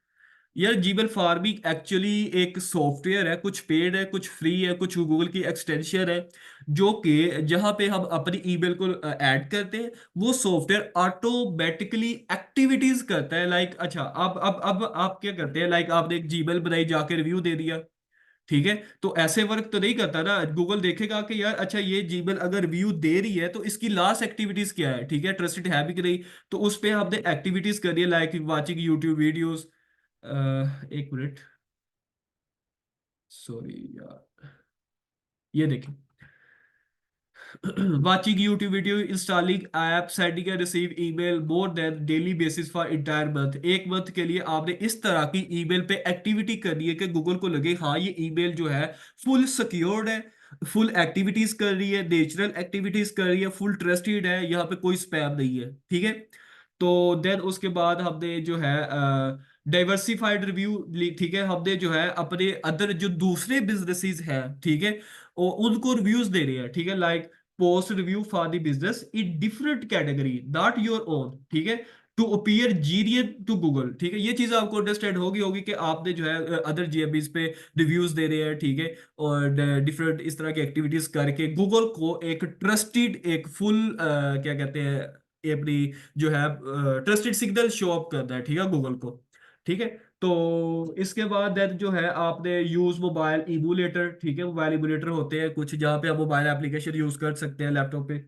यार जीमेल फार्मिंग एक्चुअली एक सॉफ्टवेयर है, कुछ पेड है कुछ फ्री है, कुछ गूगल की एक्सटेंशन है, जो कि जहां पे हम अपनी ईमेल को ऐड करते हैं, वो सॉफ्टवेयर ऑटोमेटिकली एक्टिविटीज करता है। लाइक अच्छा, अब आप क्या करते हैं, लाइक आपने एक जीमेल बनाई, जाके रिव्यू दे दिया। ठीक है, तो ऐसे वर्क तो नहीं करता ना, गूगल देखेगा कि यार अच्छा ये जीमेल अगर रिव्यू दे रही है तो इसकी लास्ट एक्टिविटीज क्या है। ठीक है, ट्रस्टेड है भी कि नहीं, तो उस पे आपने एक्टिविटीज करिए लाइक वाचिंग यूट्यूब वीडियोस। एक मिनट, सॉरी यार, ये देखिए, watching YouTube video, installing app, sending and receive email more than daily basis for entire month। एक मंथ के लिए आपने इस तरह की ईमेल पे एक्टिविटी करनी है कि गूगल को लगे हाँ ये ईमेल जो है फुल सिक्योर्ड है, फुल एक्टिविटीज कर रही है, नेचुरल एक्टिविटीज कर रही है, फुल ट्रस्टेड है, यहाँ पे कोई स्पैम नहीं है। ठीक है, तो देन उसके बाद हमने जो है डाइवर्सिफाइड रिव्यू। ठीक है, हमने जो है अपने अदर जो दूसरे बिजनेसेस हैं, ठीक है, उनको रिव्यूज दे रहे हैं। ठीक है, like post review for the business in different category not your own. ठीक है, to appear genuine to Google. ठीक है, ये चीज आपको अंडरस्टैंड होगी होगी कि आपने जो है अदर जीएमबीज पे रिव्यूज दे रहे हैं। ठीक है, और डिफरेंट इस तरह की एक्टिविटीज करके गूगल को एक ट्रस्टेड, एक फुल क्या कहते हैं, ये अपनी जो है ट्रस्टेड सिग्नल शो अप करना है। ठीक है, गूगल को। ठीक है, तो इसके बाद देन जो है आपने यूज मोबाइल इमुलेटर। ठीक है, मोबाइल इमुलेटर होते हैं कुछ जहाँ पे आप मोबाइल एप्लीकेशन यूज कर सकते हैं लैपटॉप पे।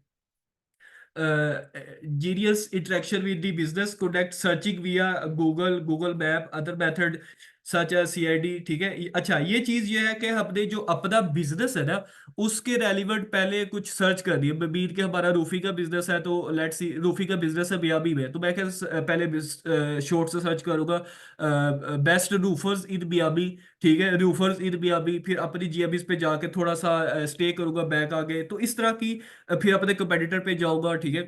genius interaction with the business contact searching via Google map, other method such as CID. ठीक है, अच्छा ये चीज ये है कि हमने जो अपना बिजनेस है ना उसके रेलिवेंट पहले कुछ सर्च कर दिया। बीट के हमारा रूफी का बिजनेस है तो लेट्स सी रूफी का बिजनेस है मियामी में, तो मैं क्या पहले शॉर्ट से सर्च करूंगा बेस्ट रूफर्स इन मियामी। ठीक है, रूफर्स इन मियामी, फिर अपनी जीएमएस पे जाके थोड़ा सा स्टे करूंगा बैक आगे, तो इस तरह की फिर अपने कंपेटिटर पे जाऊंगा। ठीक है,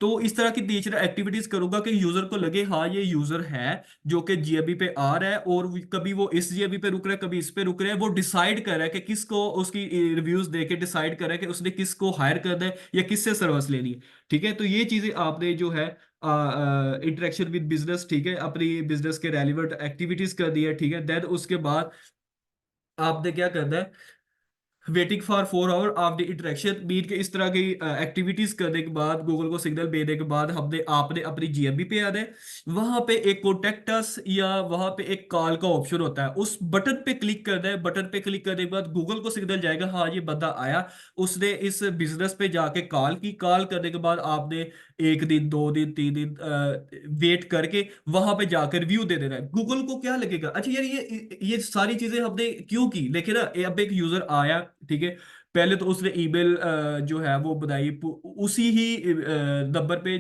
तो इस तरह की नेचर एक्टिविटीज करूंगा कि यूजर को लगे हाँ ये यूजर है जो कि जीएबी पे आ रहा है, और कभी वो इस जीएबी पे रुक रहा है कभी इस पे रुक रहा है, वो डिसाइड कर रहा है कि किसको, उसकी रिव्यूज देके डिसाइड कर रहा है कि उसने किसको हायर करना है या किससे सर्विस लेनी है। ठीक है, तो ये चीजें आपने जो है इंटरेक्शन विद बिजनेस, ठीक है, अपनी बिजनेस के रेलिवेंट एक्टिविटीज कर दी है। ठीक है, देन उसके बाद आपने क्या करना है, waiting for 4 hour after interaction mean के इस तरह की एक्टिविटीज करने के बाद, गूगल को सिग्नल भेजने के बाद, हमने आपने अपनी जीएमबी पे आना है। वहां पे एक कॉन्टेक्ट अस या वहां पे एक कॉल का ऑप्शन होता है, उस बटन पे क्लिक करना है। बटन पे क्लिक करने के बाद गूगल को सिग्नल जाएगा, हाँ ये बंदा आया, उसने इस बिजनेस पे जाके कॉल की। कॉल करने के बाद आपने 1 दिन 2 दिन 3 दिन वेट करके वहां पे जाकर रिव्यू दे देना है। गूगल को क्या लगेगा, अच्छा यार ये सारी चीजें हमने क्यों की, लेकिन ना अब एक यूजर आया, ठीक है, पहले तो उसने ईमेल जो है वो बनाई उसी ही नंबर पे,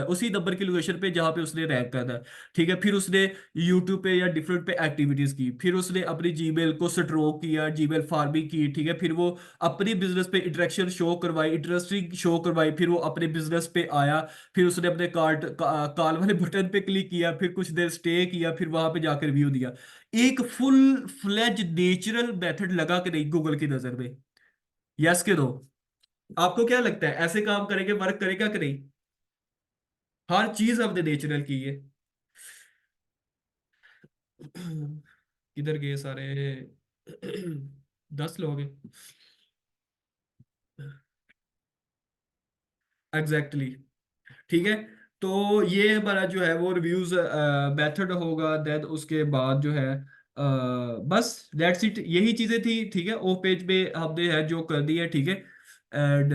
उसी नंबर की लोकेशन पे जहाँ पे उसने रैंक करना है, ठीक है। फिर उसने यूट्यूब पे या डिफरेंट पे एक्टिविटीज की, फिर उसने अपनी जीमेल को स्ट्रोक किया, जीमेल फार्मिंग की, ठीक है। फिर वो अपनी बिजनेस पे इंटरेक्शन शो करवाई, इंटरेस्टिंग शो करवाई, फिर वो अपने बिजनेस पे आया, फिर उसने अपने कॉल वाले बटन पे क्लिक किया, फिर कुछ देर स्टे किया, फिर वहां पे जाकर रिव्यू दिया। एक फुल फ्लेज नेचुरल मेथड लगा के नहीं गूगल की नजर में? यस के दो। आपको क्या लगता है, ऐसे काम करेंगे, वर्क करेगा कि नहीं? हर चीज हमने नेचुरल की है। किधर गए सारे? 10 लोग हैं। Exactly exactly. ठीक है। तो ये हमारा जो है वो रिव्यूज मेथड होगा। देन उसके बाद जो है बस दैट्स इट, यही चीजें थी, ठीक है। ओ पेज पे हमने है जो कर दी है, ठीक है। एंड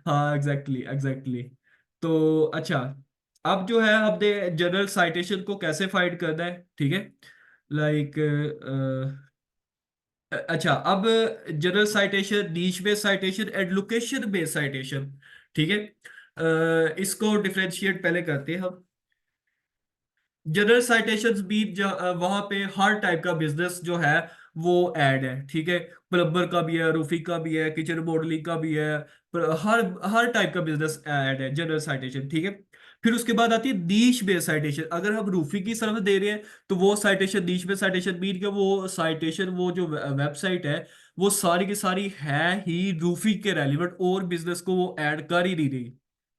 हाँ एग्जैक्टली एग्जैक्टली। तो अच्छा, अब जो है हमने जनरल साइटेशन को कैसे फाइंड करना है, ठीक है। लाइक अच्छा, अब general citation, niche based citation and location based citation, ठीक है। इसको डिफरेंशिएट पहले करते हैं हम। जनरल साइटेशंस भी वहां पे हर टाइप का बिजनेस जो है वो ऐड है, ठीक है। प्लम्बर का भी है, रूफी का भी है, किचन मॉडलिंग का भी है, हर हर टाइप का बिजनेस ऐड है जनरल साइटेशन, ठीक है। फिर उसके बाद आती है नीश बेस्ड साइटेशन। अगर हम रूफी की सर्विस दे रहे हैं तो वो साइटेशन नीश बेस्ड साइटेशन मीन के वो साइटेशन, वो जो वेबसाइट है वो सारी की सारी है ही रूफी के रेलिवेंट, और बिजनेस को वो ऐड कर ही नहीं रही,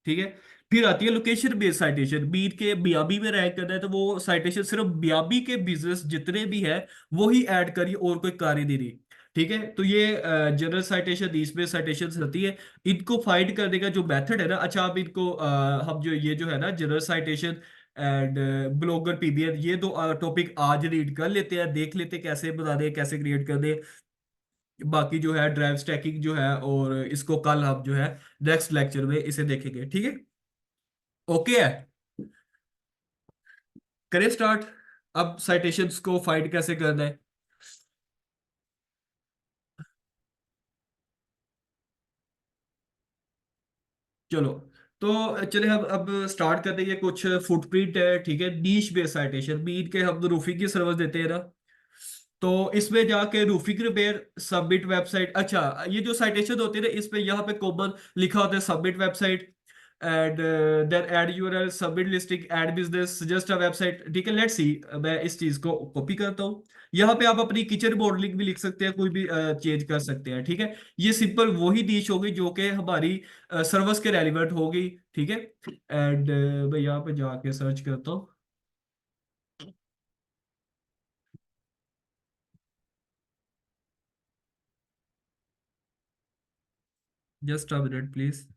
ठीक है। फिर आती है लोकेशन बेस्ड साइटेशन, बीट के बियाबी में रैंक करना है तो वो साइटेशन सिर्फ बियाबी के बिजनेस जितने भी है वो ही ऐड करी, और कोई कार्य नहीं रही, ठीक है। तो ये जनरल साइटेशन, इसमें साइटेशन रहती है। इनको फाइंड करने का जो मेथड है ना, अच्छा आप इनको हम जो ये जो है ना general citation and blogger PBN, ये दो टॉपिक आज रीड कर लेते हैं, देख लेते हैं कैसे बता दें, कैसे क्रिएट कर दें। बाकी जो है ड्राइव स्टैकिंग जो है, और इसको कल हम जो है नेक्स्ट लेक्चर में इसे देखेंगे, ठीक है। ओके है, करें स्टार्ट। अब साइटेशंस को फाइंड कैसे करना है? चलो, तो चले हम अब स्टार्ट करते हैं। कुछ फुटप्रिंट है, ठीक है, नीश बेस्ड साइटेशन मीन के हम रूफिंग की सर्विस देते हैं ना, तो इसमें जाके रूफिंग रिपेयर सबमिट वेबसाइट। अच्छा, ये जो साइटेशन होती है ना, इस पे यहाँ पे कॉमन लिखा होता है submit website and then add URL, submit listing, add business, suggest a website, ठीक है। लेट्स सी, मैं इस चीज को कॉपी करता हूँ। यहाँ पे आप अपनी किचन मॉडलिंग भी लिख सकते हैं, कोई भी चेंज कर सकते हैं, ठीक है। ये सिंपल वही नीश होगी जो कि हमारी सर्विस के रेलिवेंट होगी, ठीक है। एंड मैं यहाँ पे जाके सर्च करता हूँ। Just a minute please.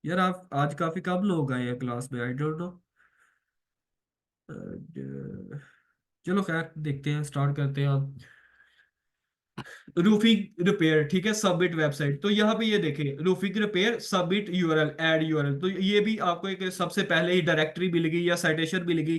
यार आप आज काफी कम लोग आए हैं क्लास में, आई डोंट नो। चलो खैर, देखते हैं, स्टार्ट करते हैं हम। रूफिंग रिपेयर, ठीक है, सबमिट वेबसाइट। तो यहाँ पे ये देखें, roofing repair submit URL, add URL, तो ये भी आपको एक सबसे पहले ही डायरेक्टरी मिलेगी या साइटेशन मिलेगी,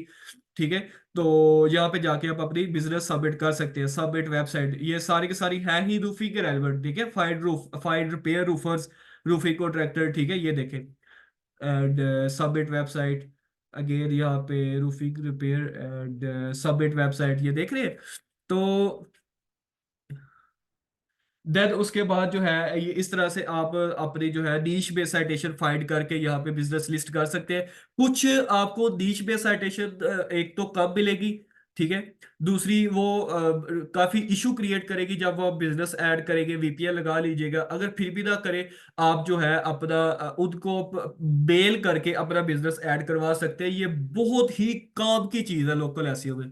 ठीक है। तो यहाँ पे जाके आप अपनी बिजनेस सबमिट कर सकते हैं। सबमिट वेबसाइट, ये सारी की सारी है ही रूफी के रेलिवेंट, ठीक है। Find repair roofers, roofing contractor, ठीक है, ये देखें। एंड सबमिट वेबसाइट, अगेन यहाँ पे roofing repair and submit website, ये देख रहे हैं। तो देन उसके बाद जो है ये इस तरह से आप अपनी जो है नीश बेस्ड साइटेशन फाइंड करके यहाँ पे बिजनेस लिस्ट कर सकते हैं। कुछ आपको नीश बेस्ड साइटेशन एक तो कम मिलेगी, ठीक है। दूसरी वो काफी इशू क्रिएट करेगी जब वो आप बिजनेस ऐड करेंगे। वीपीएन लगा लीजिएगा, अगर फिर भी ना करे, आप जो है अपना उनको बेल करके अपना बिजनेस ऐड करवा सकते हैं। ये बहुत ही काम की चीज है लोकल एसईओ में।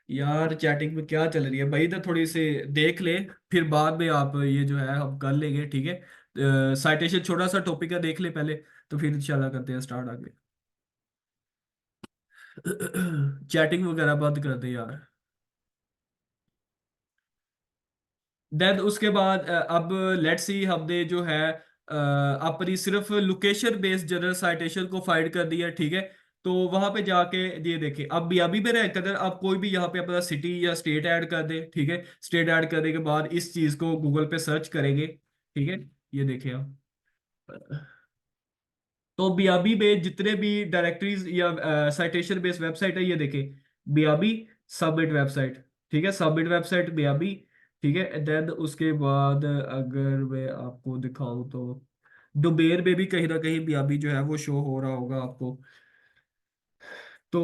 यार चैटिंग में क्या चल रही है भाई, तो थोड़ी सी देख ले, फिर बाद में आप ये जो है हम कर लेंगे, ठीक है। साइटेशन छोटा सा टॉपिक है, देख ले पहले, तो फिर इंशाल्लाह करते हैं स्टार्ट आगे। चैटिंग वगैरह बंद कर दे यार। देन उसके बाद अब लेट्स सी, हमने जो है अपनी सिर्फ लोकेशन बेस्ड जनरल साइटेशन को फाइंड कर दिया, ठीक है। तो वहां पे जाके ये देखिए, अब भी अभी मेरा अगर आप कोई भी यहाँ पे अपना सिटी या स्टेट ऐड कर दे, ठीक है। स्टेट ऐड करने के बाद इस चीज को गूगल पे सर्च करेंगे, ठीक है। ये देखिए आप, तो बियाबी में जितने भी डायरेक्टरीज या साइटेशन बेस्ड वेबसाइट है, ये देखें, बियाबी सबमिट वेबसाइट, ठीक है, सबमिट वेबसाइट बियाबी, ठीक है। देन उसके बाद अगर मैं आपको दिखाऊं तो डुबेर में भी कहीं ना कहीं बियाबी जो है वो शो हो रहा होगा आपको। तो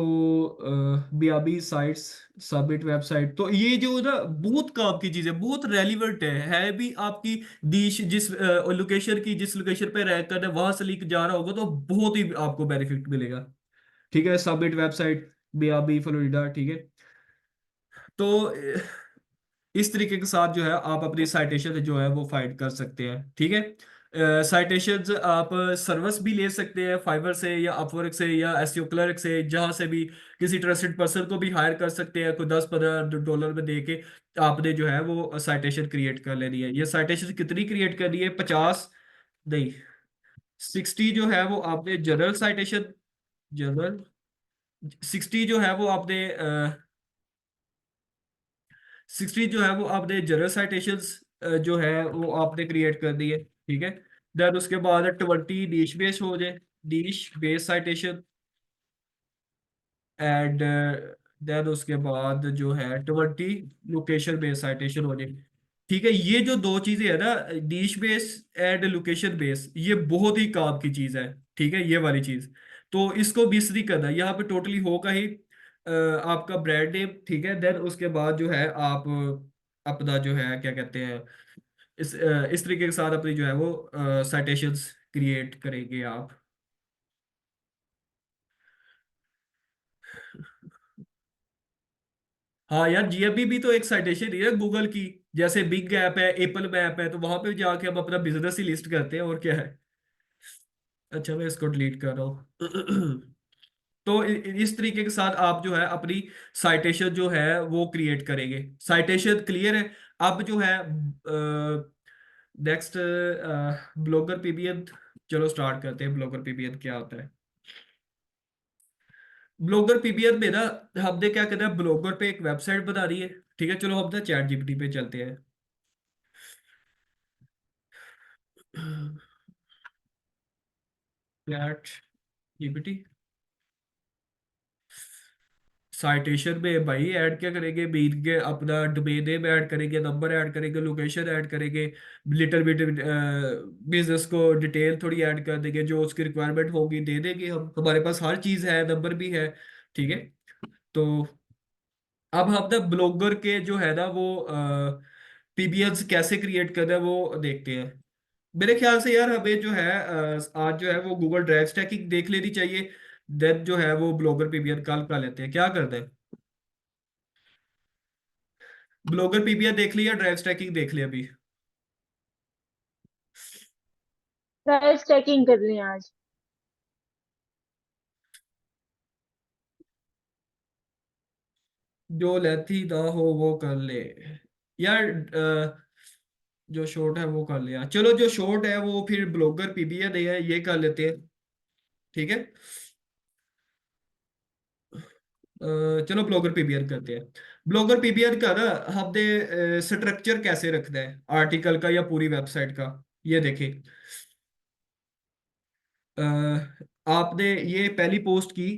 बियाबी साइट्स सबमिट वेबसाइट, तो ये जो ना बहुत काम की चीज है, बहुत रेलिवेंट है भी आपकी दिश जिस लोकेशन की, जिस लोकेशन पे रैंक करना है वहां से लिंक जा रहा होगा तो बहुत ही आपको बेनिफिट मिलेगा, ठीक है। सबमिट वेबसाइट बियाबी फ्लोरिडा, ठीक है। तो इस तरीके के साथ जो है आप अपनी साइटेशन जो है वो फाइंड कर सकते हैं, ठीक है। साइटेशंस आप सर्विस भी ले सकते हैं, फाइवर से या अपवर्क से या एसईओ क्लर्क से, जहां से भी किसी ट्रस्टेड पर्सन को भी हायर कर सकते हैं, कोई $10-15 में दे के आपने जो है वो साइटेशन क्रिएट कर लेनी है। ये साइटेशन कितनी क्रिएट करनी है? 50 नहीं, 60 जो है वो आपने जनरल साइटेशन, जनरल 60 जो है वो आपने 60 जो है वो आपने जनरल साइटेशंस जो है वो आपने क्रिएट कर दी है, ठीक है। देन उसके बाद 20 नीश बेस हो जाए, नीश बेस साइटेशन, एंड देन उसके बाद जो है 20 लोकेशन बेस साइटेशन हो जाए, ठीक है। ये जो दो चीजें है ना, नीश बेस एंड लोकेशन बेस, ये बहुत ही काम की चीज है, ठीक है, ये वाली चीज। तो इसको मिस नहीं करना, यहाँ पे टोटली होगा ही आपका ब्रांड नेम, ठीक है। देन उसके बाद जो है आप अपना जो है क्या कहते हैं, इस तरीके के साथ अपनी जो है वो साइटेशंस क्रिएट करेंगे आप। हाँ यार, जीएफबी भी तो एक साइटेशन ही है गूगल की, जैसे बिग ऐप है, एप्पल मैप है, तो वहां पे जाके हम अपना बिजनेस ही लिस्ट करते हैं, और क्या है। अच्छा, मैं इसको डिलीट कर रहा हूँ। तो इस तरीके के साथ आप जो है अपनी साइटेशन जो है वो क्रिएट करेंगे। साइटेशन क्लियर है। अब जो है नेक्स्ट, ब्लॉगर पीबीएन, चलो स्टार्ट करते हैं। ब्लॉगर पीबीएन क्या होता है? ब्लॉगर पीबीएन में ना हमने क्या करना है, ब्लॉगर पे एक वेबसाइट बना रही है, ठीक है। चलो हम ना चैट जीपीटी पे चलते हैं। चैट जीपीटी साइटेशन में भाई ऐड क्या करेंगे, बीन के अपना डोमेन नेम ऐड करेंगे, नंबर ऐड करेंगे, लोकेशन ऐड करेंगे, लिटिल बिट बिजनेस को डिटेल थोड़ी ऐड कर देंगे, जो उसकी रिक्वायरमेंट होगी दे देंगे हम, हमारे पास हर चीज है, नंबर भी है, ठीक है। तो अब हम ना ब्लॉगर के जो है ना वो पीबीएन्स कैसे क्रिएट करना है वो देखते हैं। मेरे ख्याल से यार हमें जो है आज जो है वो गूगल ड्राइव स्टैकिंग देख लेनी चाहिए। देन जो है वो ब्लॉगर पीबीएन कल का लेते हैं, क्या करते हैं? ब्लॉगर पीबीएन देख लिया, ड्राइव स्टैकिंग देख लिया अभी? प्राइस चेकिंग कर रही हैं आज। जो लेंथी ना हो वो कर ले यार। जो शॉर्ट है वो कर लिया, चलो जो शॉर्ट है वो फिर ब्लॉगर पीबीएन है, ये कर लेते हैं, ठीक है। चलो ब्लॉगर पीबीएन करते हैं। ब्लॉगर पीबीएन का ना हमने स्ट्रक्चर कैसे रखना है आर्टिकल का या पूरी वेबसाइट का, ये देखें। अ, आपने ये पहली पोस्ट की,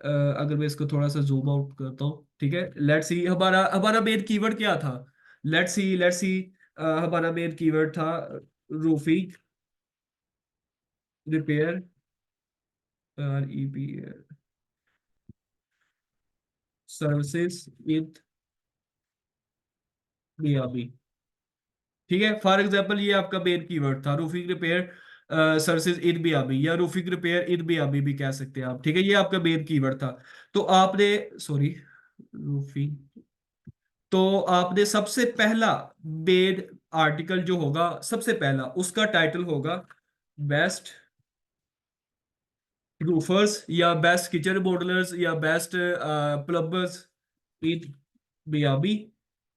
अगर मैं इसको थोड़ा सा जूम आउट करता हूँ, ठीक है। लेट्स सी, हमारा हमारा मेन कीवर्ड क्या था? लेट्स सी हमारा मेन कीवर्ड था roofing repair, REP services with Miami, ठीक है। फॉर एग्जांपल ये आपका मेन कीवर्ड था, roofing repair services in Miami, या रूफिंग रिपेयर इन मियामी भी कह सकते हैं आप, ठीक है। ये आपका मेन कीवर्ड था। तो आपने, सॉरी, रूफिंग। तो आपने सबसे पहला बेड आर्टिकल जो होगा, सबसे पहला उसका टाइटल होगा बेस्ट रूफर्स या बेस्ट किचन मॉडलर्स या बेस्ट प्लम्बर्स इन बियाबी,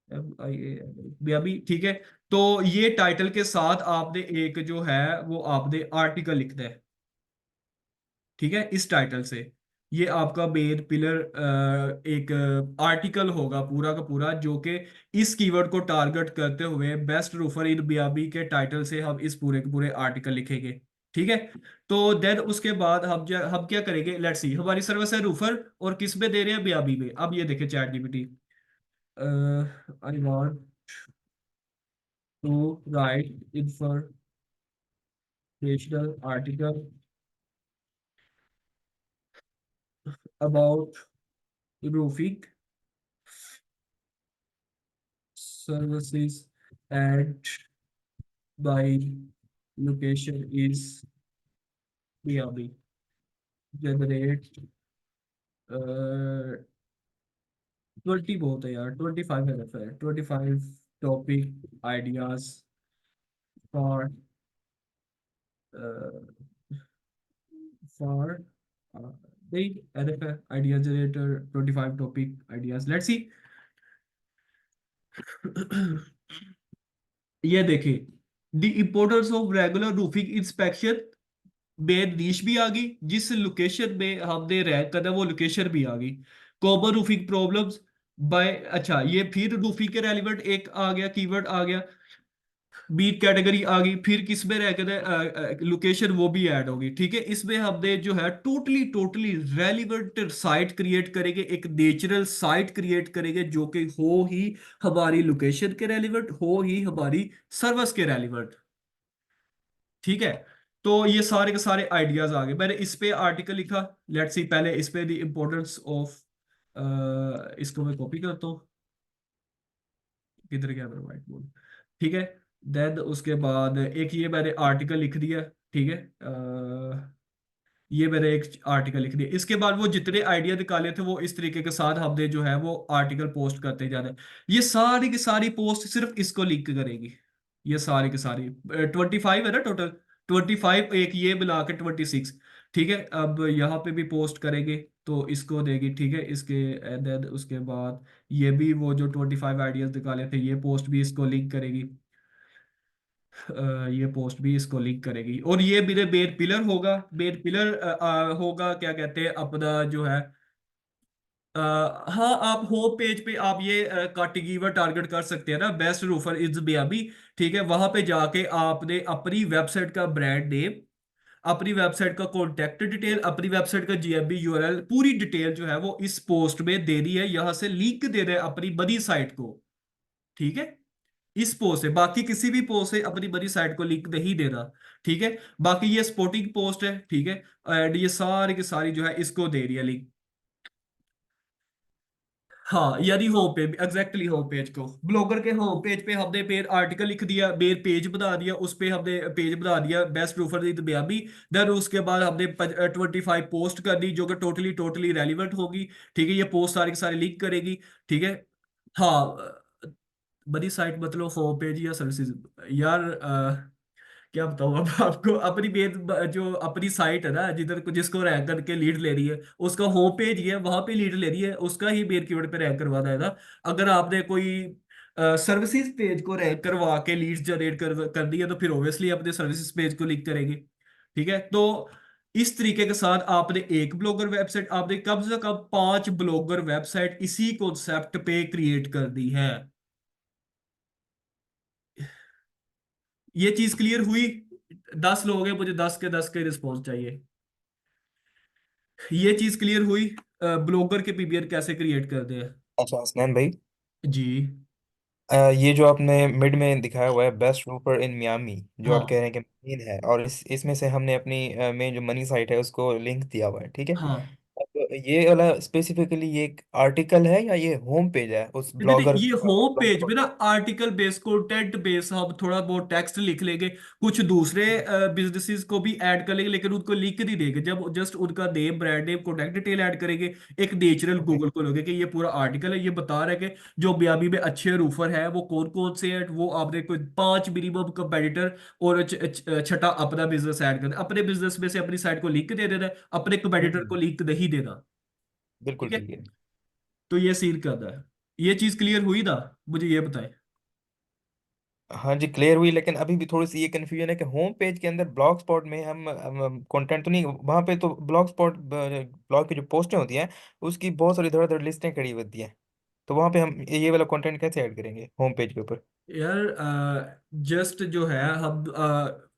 बियाबी, ठीक है। तो ये टाइटल के साथ आपने एक जो है वो आपने आर्टिकल लिखना है, ठीक है, इस टाइटल से। ये आपका मेन पिलर एक आर्टिकल होगा पूरा का पूरा, जो कि इस कीवर्ड को टारगेट करते हुए बेस्ट रूफर इन मियामी के टाइटल से हम इस पूरे के पूरे आर्टिकल लिखेंगे, ठीक है। तो देन उसके बाद हम क्या करेंगे, लेट्स सी, हमारी सर्विस है रूफर और किस में दे रहे हैं, मियामी में। अब ये देखें ChatGPT, I want to write informational article about roofing services and my location is Miami. Generate 20 बहुत है यार, 25 है, 25 टॉपिक आइडियाज फॉर फॉर नहीं, एनएफ है idea generator, 25 topic ideas, let's see. ये देखिए, the importance of regular roofing inspection, main niche भी आ गई, जिस लोकेशन में हमने रैंक करना है वो लोकेशन भी आ गई। कॉमन रूफिंग प्रॉब्लम्स बाय, अच्छा ये फिर रूफिंग के रेलिवेंट एक आ गया, कीवर्ड आ गया, बीट कैटेगरी आ गई, फिर किस में रैंक करना है लोकेशन, वो भी ऐड होगी, ठीक है। इसमें हमने जो है totally totally relevant site create करेंगे, एक नेचुरल साइट क्रिएट करेंगे जो कि हो ही हमारी लोकेशन के रेलिवेंट, हो ही हमारी सर्विस के रेलिवेंट, ठीक है। तो ये सारे के सारे आइडियाज आ गए, मैंने इस पे आर्टिकल लिखा। लेट्स सी, पहले इस पे द इम्पोर्टेंस ऑफ, इसको मैं कॉपी करता हूँ, किधर गया मेरा व्हाइट बोर्ड, ठीक है। देन उसके बाद एक ये मैंने आर्टिकल लिख दिया, ठीक है। ये मैंने एक आर्टिकल लिख दिया, इसके बाद वो जितने आइडिया निकाले थे वो इस तरीके के साथ हमने जो है वो आर्टिकल पोस्ट करते जाना है। ये सारी की सारी पोस्ट सिर्फ इसको लिंक करेगी, ये सारी की सारी 25 है ना टोटल, 25 एक ये मिला के 26, ठीक है। अब यहाँ पे भी पोस्ट करेंगे तो इसको देगी, ठीक है, इसके and then उसके बाद ये भी वो जो 25 आइडियाज निकाले थे ये पोस्ट भी इसको लिंक करेगी, ये पोस्ट भी इसको लिंक करेगी। और ये मेरे मेन पिलर होगा, मेन पिलर होगा क्या कहते हैं अपना जो है, हाँ, आप होम पेज पे आप ये कीवर्ड टारगेट कर सकते हैं ना, बेस्ट रूफर इज बेबी, ठीक है। वहां पे जाके आपने अपनी वेबसाइट का ब्रांड नेम, अपनी वेबसाइट का कॉन्टेक्ट डिटेल, अपनी वेबसाइट का जीएमबी यूआरएल, पूरी डिटेल जो है वो इस पोस्ट में देनी है, यहां से लिंक दे रहे हैं अपनी बड़ी साइट को, ठीक है। इस पोस्ट से, बाकी किसी भी पोस्ट से अपनी बड़ी साइट को लिंक नहीं देना, ठीक है। बाकी ये स्पोर्टिंग पोस्ट है, ठीक है, एंड ये सारी की सारी जो है इसको दे रही है लिंक। हाँ, यानी home page, exactly home page को, ब्लॉगर के होम पेज पे हमने पेज आर्टिकल लिख दिया, मेन पेज बना दिया, उस पे हमने पेज बना दिया बेस्ट प्रूफर इन मियामी। देन उसके बाद हमने 25 पोस्ट कर दी जो कि टोटली टोटली रेलिवेंट होगी, ठीक है। ये पोस्ट सारी की सारी लिंक करेगी, ठीक है। हाँ, बड़ी साइट मतलब होम पेज या सर्विसेज, यार क्या बताऊँ अब आपको, अपनी मेन जो अपनी साइट है ना, जिधर जिसको रैंक करके लीड ले रही है, उसका होम पेज ही है, वहां पे लीड ले रही है, उसका ही मेन कीवर्ड पे रैंक करवाना है ना। अगर आपने कोई सर्विसेज पेज को रैंक करवा के लीड्स जनरेट कर दी है तो फिर ऑब्वियसली अपने सर्विसेज पेज को लिंक करेंगे, ठीक है। तो इस तरीके के साथ आपने एक ब्लॉगर वेबसाइट, आपने कम से कम 5 ब्लॉगर वेबसाइट इसी कॉन्सेप्ट पे क्रिएट कर दी है। ये चीज क्लियर हुई? 10 लोग हैं, मुझे 10 के 10 के रिस्पॉन्स चाहिए। ये चीज क्लियर हुई, ब्लॉगर के पीबीआर कैसे क्रिएट करते हैं? अच्छा हसनैन भाई, जी। ये जो आपने मिड में दिखाया हुआ है बेस्ट रूपर इन मियामी, जो आप कह हाँ। रहे हैं कि मेन है, और इसमें से हमने अपनी मेन जो मनी साइट है उसको लिंक दिया हुआ है, ठीक है। हाँ। अब ये वाला स्पेसिफिकली ये एक आर्टिकल है या ये होम पेज है उस नहीं नहीं, ब्लॉगर ये होम ब्लॉग पेज में स्पॉट? ना आर्टिकल बेस कंटेंट बेस हम थोड़ा बहुत टेक्स्ट लिख लेंगे, कुछ दूसरे बिजनेसेस को भी ऐड कर लेंगे, लेकिन उनको लिख नहीं देंगे। जब जस्ट उनका name, brand name, contact detail add करेंगे, एक नेचुरल ओके। गूगल को लोगे कि ये पूरा आर्टिकल है, ये बता रहे हैं कि जो मियामी में अच्छे रूफर है वो कौन कौन से हैं, वो आपने कोई 5 मिनिमम कंपेटिटर और छठा अपना बिजनेस ऐड करना। अपने बिजनेस में से अपनी साइट को लिंक दे देना है, अपने कंपेटिटर को हम्म। लिंक नहीं देना। बिल्कुल ठीक है, ठीक है। तो ये सीन करना है। ये चीज क्लियर हुई ना? मुझे ये बताएं। हाँ जी, क्लियर हुई, लेकिन अभी भी थोड़ी सी ये कन्फ्यूजन है कि होम पेज के अंदर ब्लॉग स्पॉट में हम कंटेंट तो नहीं, वहाँ पे तो ब्लॉग स्पॉट ब्लॉग की जो पोस्टें होती हैं उसकी बहुत सारी इधर उधर लिस्टें खड़ी होती हैं, तो वहाँ पे हम ये वाला कंटेंट कैसे ऐड करेंगे होम पेज के ऊपर? यार जस्ट जो है हम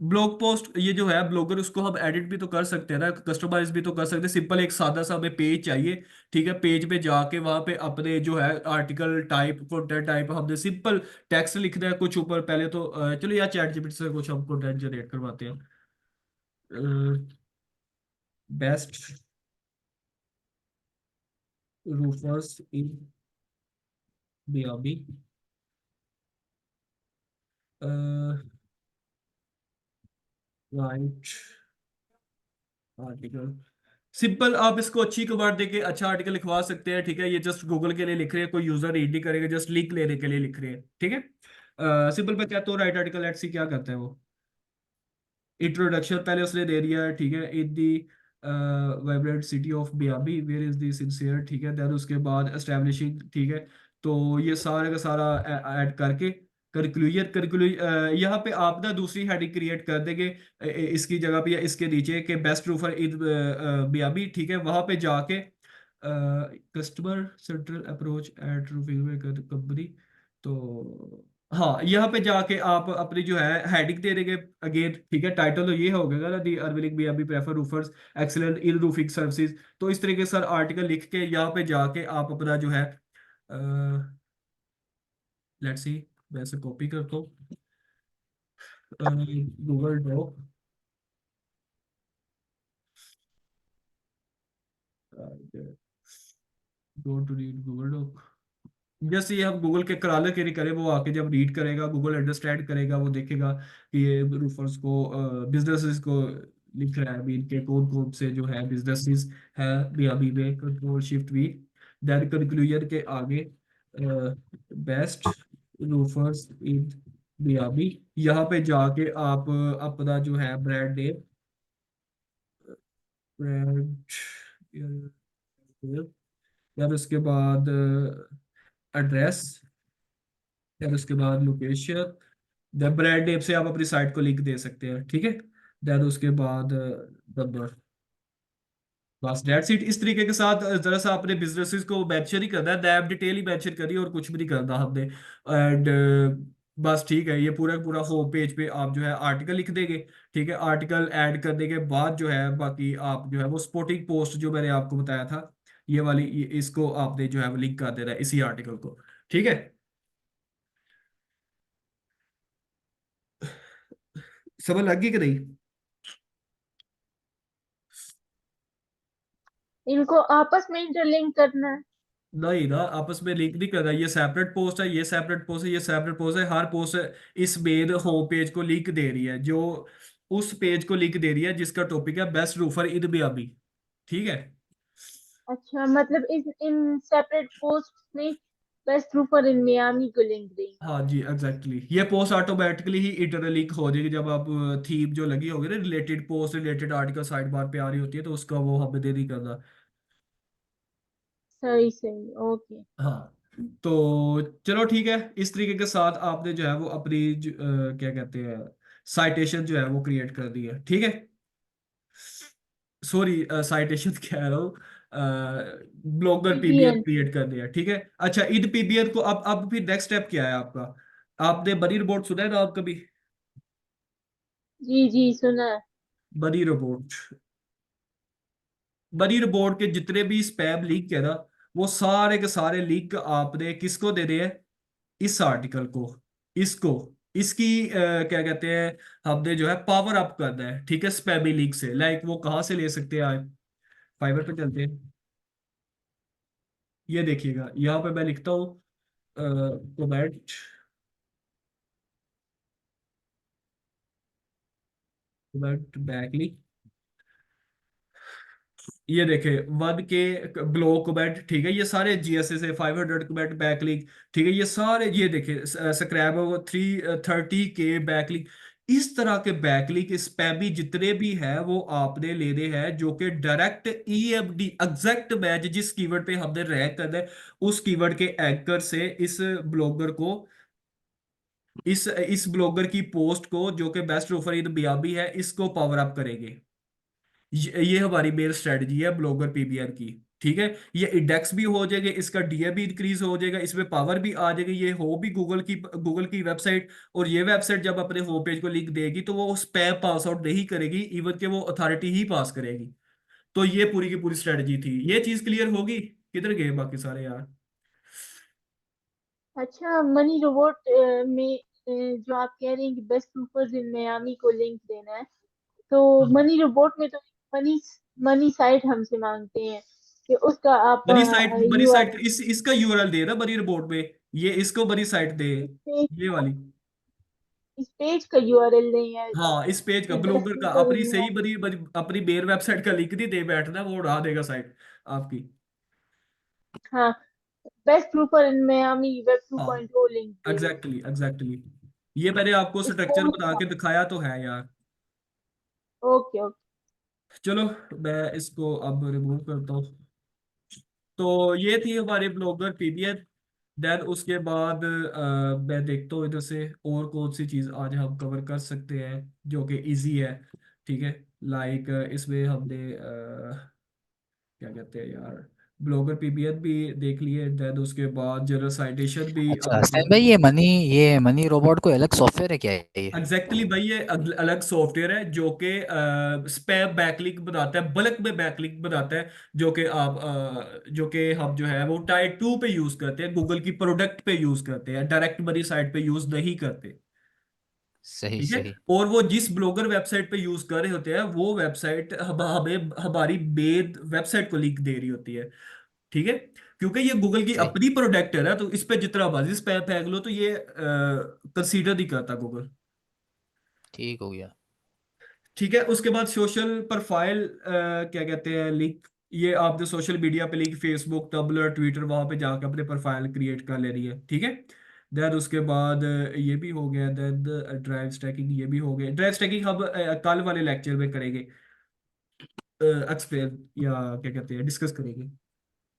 ब्लॉग पोस्ट, ये जो है ब्लॉगर, उसको हम एडिट भी तो कर सकते हैं ना, कस्टमाइज भी तो कर सकते हैं। सिंपल एक सादा सा हमें पेज चाहिए। ठीक है, पेज पे जाके वहां पे अपने जो है आर्टिकल टाइप, कंटेंट टाइप हमने सिंपल टेक्स्ट लिखना है कुछ ऊपर। पहले तो चलो यार चैट जीपीटी से कुछ हम कंटेंट जनरेट करवाते हैं। बेस्ट रूफर्स इन बियाबी, राइट आर्टिकल। सिंपल आप इसको अच्छी कमांड देके अच्छा आर्टिकल लिखवा सकते हैं। ठीक है, ये जस्ट गूगल के लिए लिख रहे हैं, कोई यूजर रीड नहीं करेगा, जस्ट लिंक लेने के लिए लिख रहे हैं। ठीक है, सिंपल मैं कहता हूँ राइट आर्टिकल, लेट्स सी क्या करता है वो। इंट्रोडक्शन पहले उसने दे दिया है। ठीक है, in the vibrant city of बियाबी वेयर इज दी सिंसियर। ठीक है, देन उसके बाद एस्टेब्लिशिंग। ठीक है, तो ये सारे का सारा ऐड करके कंक्लूजन, यहाँ पे आप ना दूसरी हेडिंग क्रिएट कर देंगे इसकी जगह पे या इसके नीचे के बेस्ट रूफर इन बियाबी। ठीक है, वहां पे जाके customer central approach at roofing company. तो हाँ, यहाँ पे जाके आप अपनी जो है हेडिंग दे देंगे अगेन। ठीक है, टाइटल तो ये होगा ना, दी अर्विलिंग बी अभी prefer roofers excellent in roofing services. तो इस तरीके से सर आर्टिकल लिख के यहाँ पे जाके आप अपना जो है, लेट्स सी, वैसे कॉपी करता हूँ Google drop, go to read Google doc. जैसे ये हम गूगल के कराले के लिए करें, वो आके जब रीड करेगा, गूगल अंडरस्टैंड करेगा, वो देखेगा कि ये रूफर्स को, बिजनेसेस को लिख रहा है अभी, इनके कौन कौन से जो है बिजनेसेस है भी अभी में। Control shift V, then conclusion के आगे बेस्ट रूफर्स इन बियाबी। यहाँ पे जाके आप अपना जो है ब्रांड नेम, ब्रांड, यार उसके बाद एड्रेस, फिर उसके बाद लोकेशन, देन ब्रांड नेम से आप अपनी साइट को लिंक दे सकते हैं। ठीक है, देन उसके बाद नंबर, बस डेट्स इट। इस तरीके के साथ जरा सा अपने बिजनेसेस को मेंशन ही करना है, नैम डिटेल ही मेंशन करिए और कुछ भी नहीं करना हमने। एंड बस ठीक है, ये पूरा पूरा होम पेज पे आप जो है आर्टिकल लिख देंगे। ठीक है, आर्टिकल ऐड करने के बाद जो है बाकी आप जो है वो स्पोर्टिंग पोस्ट जो मैंने आपको बताया था, ये वाली, इसको आपने जो है वो लिंक कर देना है इसी आर्टिकल को। ठीक है, समझ लग गई कि नहीं? इनको आपस में इंटरलिंक करना है। नहीं ना, आपस में लिंक नहीं कर रहा, ये सेपरेट पोस्ट है, ये सेपरेट पोस्ट है, ये सेपरेट पोस्ट है। हर पोस्ट इस मेन होम पेज को लिंक दे रही है, जो उस पेज को लिंक दे रही है जिसका टॉपिक है बेस्ट रूफर इन मियामी। ठीक है, अच्छा, मतलब इस इन सेपरेट पोस्ट में बेस्ट रूफर इन मियामी को लिंक देंगे। हाँ जी एग्जैक्टली, ये पोस्ट ऑटोमेटिकली ही इंटरलिंक हो जाएगी जब आप थीम जो लगी होगी ना, related post, related article side bar पे आ रही होती है, तो उसका वो हमें देरी करना। सही सही, ओके। हाँ, तो चलो ठीक है, इस तरीके के साथ आपने जो है वो अपनी क्या कहते हैं, साइटेशन जो है वो क्रिएट कर दी है। ठीक है, सॉरी साइटेशन कह रहा हूँ, ब्लॉगर पीबीएन पीबीएन। क्रिएट कर दिया। ठीक है, अच्छा इन पीबीएन को अब फिर नेक्स्ट स्टेप क्या है आपका? आपने बनी रिपोर्ट सुना है ना आप कभी? जी जी, सुना है। बनी रिपोर्ट, बनी रिपोर्ट के जितने भी स्पैम लिंक है ना, वो सारे के सारे लिंक आपने किसको देने हैं? इस आर्टिकल को, इसको, इसकी क्या कहते हैं, हमने जो है पावर अप करना है। ठीक है, स्पैमी लिंक से, लाइक वो कहाँ से ले सकते हैं आप? फाइवर पे चलते हैं। ये देखिएगा यहाँ पे मैं लिखता हूँ कमेंट कमेंट बैकलिंक। ये देखे 1K ब्लॉक कमेंट, ठीक है, ये सारे जीएसएस है, 500 कमेंट बैकलिंक, ठीक है, ये सारे ये देखे स्क्रैप 330K बैकलिंक। इस तरह के बैकलिंक स्पैमी जितने भी है वो आपने लेने हैं जो कि डायरेक्ट ईएमडी एग्जैक्ट मैच जिस कीवर्ड पे हमने रैंक करना है उस कीवर्ड के एंकर से ब्लॉगर को इस ब्लॉगर की पोस्ट को जो कि बेस्ट ऑफर इन मियामी है इसको पावर अप करेंगे। ये हमारी मेन स्ट्रेटजी है ब्लॉगर पीबीआर की, ठीक है। ये इंडेक्स भी हो जाएगा, इसका डीए भी इंक्रीज हो जाएगा, इसमें पावर भी आ जाएगी, ये हो भी गूगल की वेबसाइट। और ये वेबसाइट जब अपने होम पेज को लिंक देगी तो वो स्पैम पास आउट नहीं करेगी, इवन के वो अथॉरिटी ही पास करेगी। तो ये पूरी की पूरी स्ट्रेटजी थी। ये चीज क्लियर होगी? किधर गए बाकी सारे यार? अच्छा, मनी रोबोट में जो आप कह रहे हैं कि बेस्ट रूफर्स इन मियामी को लिंक देना है, तो मनी रोबोट में तो मनी मनी साइट हमसे मांगते हैं कि उसका आप बड़ी साइट यूआरएल इसका यूआरएल दे ना बड़ी रिपोर्ट में, ये इसको बड़ी साइट दे, पेज ये वाली। इस पेज का यूआरएल नहीं है हाँ इस पेज का कि बेस्ट ब्लॉगर का रूफर्स अपनी इन सही मियामी। अपनी मेन वेबसाइट का लिंक नहीं दे बैठना, वो उड़ा देगा साइट आपकी। हाँ, बेस्ट रूफर इन मियामी वेब हाँ 2.0 लिंक दे दो। एग्जैक्टली ये मैंने आपको इसको स्ट्रक्चर बना के दिखाया तो है यार। Okay okay. चलो मैं इसको अब रिमूव करता हूँ। तो ये थी हमारे ब्लॉगर पीडीएफ। देन उसके बाद मैं देखता हूँ इधर से और कौन सी चीज़ आज हम कवर कर सकते हैं जो कि इजी है, ठीक है। लाइक इसमें हमने क्या कहते हैं यार, ब्लॉगर पीबीएफ भी देख लिए, देन उसके बाद जनरल साइटेशन भी अच्छा आपको। हसनैन भाई, ये मनी रोबोट कोई अलग सॉफ्टवेयर है क्या ये? एग्जैक्टली भाई ये अलग सॉफ्टवेयर है जो कि स्पैम बैकलिंक बनाता है, बल्क में बैकलिंक बनाता है, जो कि जो कि हम जो है वो टायर 2 पे यूज करते हैं, गूगल की प्रोडक्ट पे यूज करते हैं, डायरेक्ट मनी साइट पे यूज नहीं करते, सही ठीक है। सही। और वो जिस ब्लॉगर वेबसाइट पे यूज कर रहे होते हैं वो वेबसाइट हमें हमारी मेन वेबसाइट को लिंक दे रही होती है, ठीक है। क्योंकि ये गूगल की सही। अपनी प्रोडक्ट है ना, तो इस पे जितना मर्जी स्पैम फेंक लो तो ये कंसीडर नहीं करता गूगल, ठीक हो गया। ठीक है। उसके बाद सोशल प्रोफाइल क्या कहते हैं लिंक, ये आपने सोशल मीडिया पे लिंक फेसबुक टम्बलर ट्विटर वहां पे जाकर अपने प्रोफाइल क्रिएट कर लेनी है, ठीक है। देन उसके बाद ये भी हो गया, देन ड्राइव स्टैकिंग ये भी हो गया। ड्राइव स्टैकिंग हम कल वाले लेक्चर में करेंगे, एक्सप्लेन या क्या कहते हैं डिस्कस करेंगे।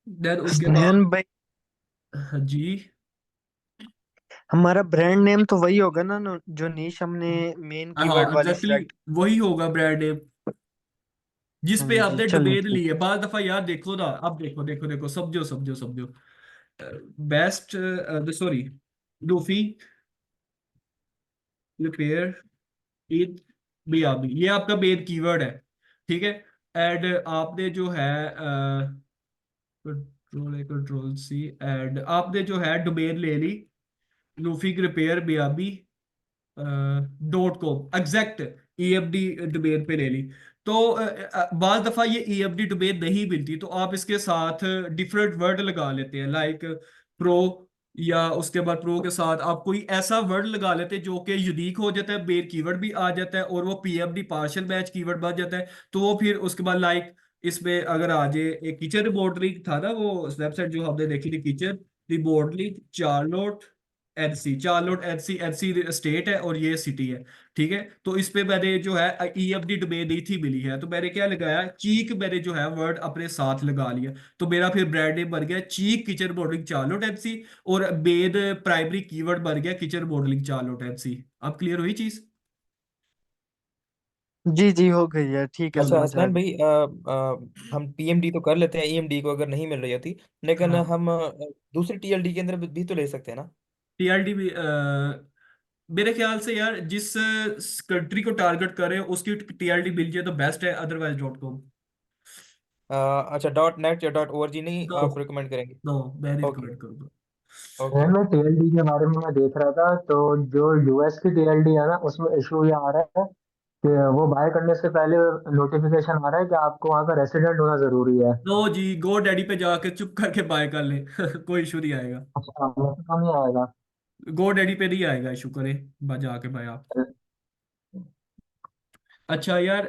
देन उसके बाद हसनैन भाई, हाँ जी। हमारा ब्रांड नेम तो वही होगा ना जो नीश हमने मेन कीवर्ड हाँ वाली एग्जैक्टली सिलेक्ट। वही होगा ब्रांड नेम जिस हाँ पे जी, आपने चलें डोमेन ठीक। ली है। बाद दफा यार देखो ना, अब देखो देखो देखो, समझो समझो समझो। बेस्ट सॉरी, लूफी रिपेयर इन मियामी, ये आपका मेन कीवर्ड है, ठीक है। एंड आपने जो है कंट्रोल सी, एंड आपने जो है डोमेन ले ली लूफी repair Miami .com exact EMD domain पे ले ली। तो बाज दफा ये ईएमडी डोमेन नहीं मिलती तो आप इसके साथ डिफरेंट वर्ड लगा लेते हैं, लाइक प्रो, या उसके बाद प्रो के साथ आप कोई ऐसा वर्ड लगा लेते हैं जो कि यूनिक हो जाता है, मेन कीवर्ड भी आ जाता है और वो पीएमडी पार्शियल मैच कीवर्ड बन जाता है। तो वो फिर उसके बाद लाइक इसमें अगर आ जाए एक किचन रिमोडलिंग था ना, वो वेबसाइट जो हमने देखी थी, kitchen remodelling Charlotte NC, Charlotte NC, NC state है और ये सिटी है, ठीक है। तो इस पे मैंने जो है ईएमडी डोमेन नहीं थी मिली है तो मैंने क्या लगाया, चीक, मैंने जो है वर्ड अपने साथ लगा लिया। तो मेरा फिर ब्रांड नेम बन गया चीक किचन मॉडलिंग चार्लोट एनसी, और मेन प्राइमरी कीवर्ड बन गया किचन मॉडलिंग चार्लोट एनसी। अब क्लियर हुई चीज? जी जी, हो गई है, ठीक है, अच्छा समझ आ हसनैन गई। भाई, हम पीएमडी तो कर लेते हैं, ईएमडी को अगर नहीं मिल रही होती, लेकिन हाँ हम दूसरी टीएलडी के अंदर भी तो ले सकते हैं ना? टीआरडी भी मेरे ख्याल से यार जिस कंट्री को टारगेट करे उसकी टीआरडी मिल जाए तो बेस्ट है, अदरवाइज .com। अच्छा, .net या .org नहीं नो आप रिकमेंड करेंगे? नो, मैं नहीं ओके रिकमेंड करूंगा। ओके। मैं टीएलडी के बारे में मैं देख रहा था, तो जो यूएस की टीएलडी है ना उसमें इशू ये आ रहा है कि वो बाय करने से पहले नोटिफिकेशन आ रहा है कि आपको वहाँ का रेसिडेंट होना जरूरी है। नो जी, गो डैडी पे जाके चुप करके बाय कर ले। कोई इशू नहीं आएगा। अच्छा, मतलब तो नहीं आएगा। गो डैडी पे नहीं आएगा इशू, करे जाके भाई आप। अच्छा यार,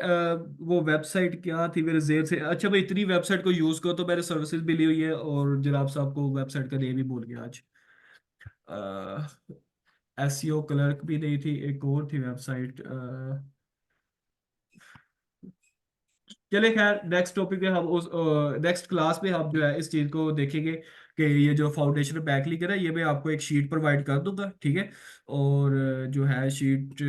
वो वेबसाइट क्या थी मेरे जेर से। अच्छा भाई, इतनी वेबसाइट को यूज करो तो मैंने सर्विसेज भी ली हुई है, और जनाब साहब को वेबसाइट का नेम भी भूल गया आज। एसईओ क्लर्क भी नहीं थी, एक और थी वेबसाइट। चले खैर, नेक्स्ट टॉपिक पे हम उस नेक्स्ट क्लास में हम जो है इस चीज को देखेंगे कि ये जो फाउंडेशन बैकलिंक है ना, ये मैं आपको एक शीट प्रोवाइड कर दूंगा, ठीक है। और जो है शीट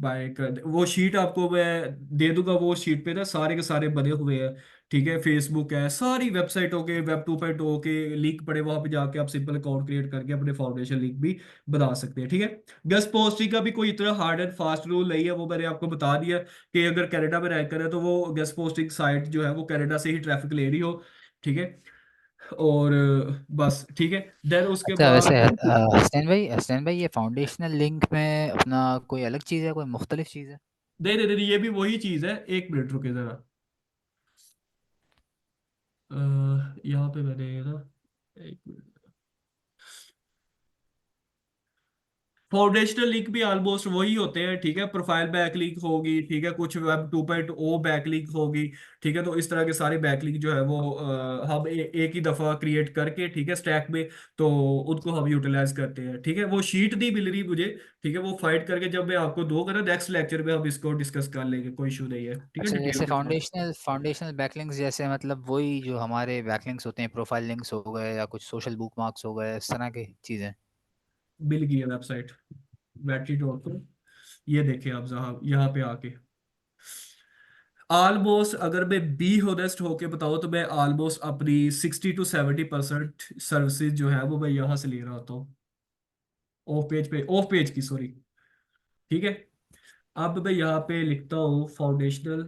बाय कर, वो शीट आपको मैं दे दूंगा। वो शीट पे ना सारे के सारे बने हुए हैं, ठीक है। फेसबुक है, सारी वेबसाइटों के वेब 2.0 के लिंक पड़े, वहां पे जाके आप सिंपल अकाउंट क्रिएट करके अपने फाउंडेशन लिंक भी बना सकते हैं, ठीक है। गेस्ट पोस्टिंग का भी कोई इतना हार्ड एंड फास्ट रूल नहीं है, वो मैंने आपको बता दिया कि अगर कनाडा में रैंक करे तो वो गेस्ट पोस्टिंग साइट जो है वो कनाडा से ही ट्रैफिक ले रही हो, ठीक है। और बस ठीक है, देन उसके अच्छा वैसे बाद हसनैन भाई ये फाउंडेशनल लिंक में अपना कोई अलग चीज़ है, कोई मुख्तलिफ चीज़ है? नहीं नहीं नहीं, ये भी वही चीज है। एक मिनट रुके जरा। यहाँ पे मैंने ना, एक मिनट। फाउंडेशनल लिंक भी ऑलमोस्ट वही होते हैं, ठीक है। प्रोफाइल बैक लिंक होगी, ठीक है। कुछ वेब 2.0 बैक लिंक होगी, ठीक है। तो इस तरह के सारे बैक लिंक जो है वो हम एक ही दफा क्रिएट करके, ठीक है, स्टैक में, तो उनको हम यूटिलाइज करते हैं, ठीक है। वो शीट नहीं मिल रही मुझे, ठीक है। वो फाइट करके जब मैं आपको दूंगा ना नेक्स्ट लेक्चर में, हम इसको डिस्कस कर लेंगे, कोई इशू नहीं है, ठीक है, अच्छा डिटेल जैसे के साथ। फाउंडेशनल बैकलिंक्स जैसे मतलब वही जो हमारे बैकलिंक्स होते हैं, प्रोफाइल लिंक्स हो गए या कुछ सोशल बुकमार्क्स हो गए, इस तरह की चीज़ें। मिल गई है वेबसाइट, बैटरी.com। ये देखें आप साहब यहाँ पे आके। ऑलमोस्ट अगर मैं बी होनेस्ट होके बताऊं तो मैं ऑलमोस्ट अपनी 60 to 70% सर्विसेज जो है वो मैं यहाँ से ले रहा होता हूँ। ऑफ पेज की, सॉरी, ठीक है। अब मैं यहाँ पे लिखता हूँ फाउंडेशनल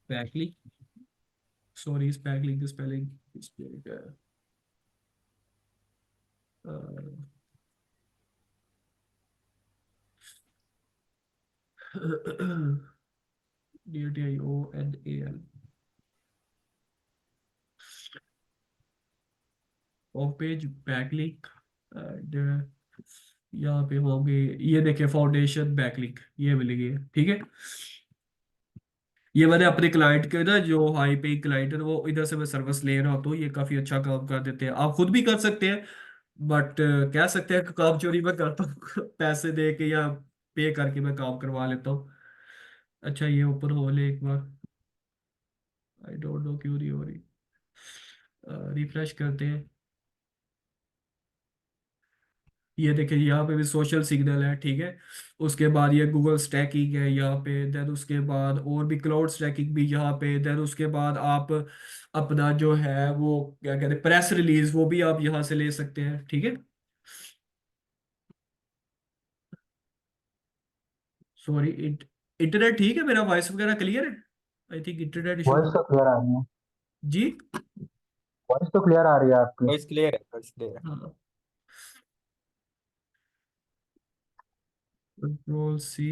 बैकलिंक। सॉरी, इस बैकलिंक की स्पेलिंग इस पे क्या है? DATIONAL of page backlink. And यहाँ पे होंगे, ये देखिए फाउंडेशन बैकलिंक, ये मिलेगी, ठीक है। ये मैंने अपने क्लाइंट के ना, जो हाई पे क्लाइंट है वो इधर से मैं सर्विस ले रहा हूँ, तो ये काफी अच्छा काम कर देते हैं। आप खुद भी कर सकते हैं, बट कह सकते हैं कि काम चोरी मैं करता हूँ। पैसे दे के या पे करके मैं काम करवा लेता हूँ। अच्छा, ये ऊपर हो ले एक बार। आई डोंट नो क्यों नहीं हो रही। रिफ्रेश करते हैं। ये देखिए यहाँ पे भी सोशल सिग्नल है, ठीक है। उसके बाद ये गूगल स्टैकिंग है यहाँ पे, देन उसके बाद और भी क्लाउड स्टैकिंग भी यहाँ पे, देन उसके बाद आप अपना जो है वो क्या कहते हैं प्रेस रिलीज, वो भी आप यहाँ से ले सकते हैं, ठीक है। सॉरी, इंटरनेट ठीक है मेरा, वॉइस वगैरह क्लियर है। I think internet issue. Voice तो क्लियर आ रही है। जी। वॉइस तो क्लियर आ रही है आपकी। वॉइस क्लियर है, वॉइस क्लियर है। हाँ, कंट्रोल सी।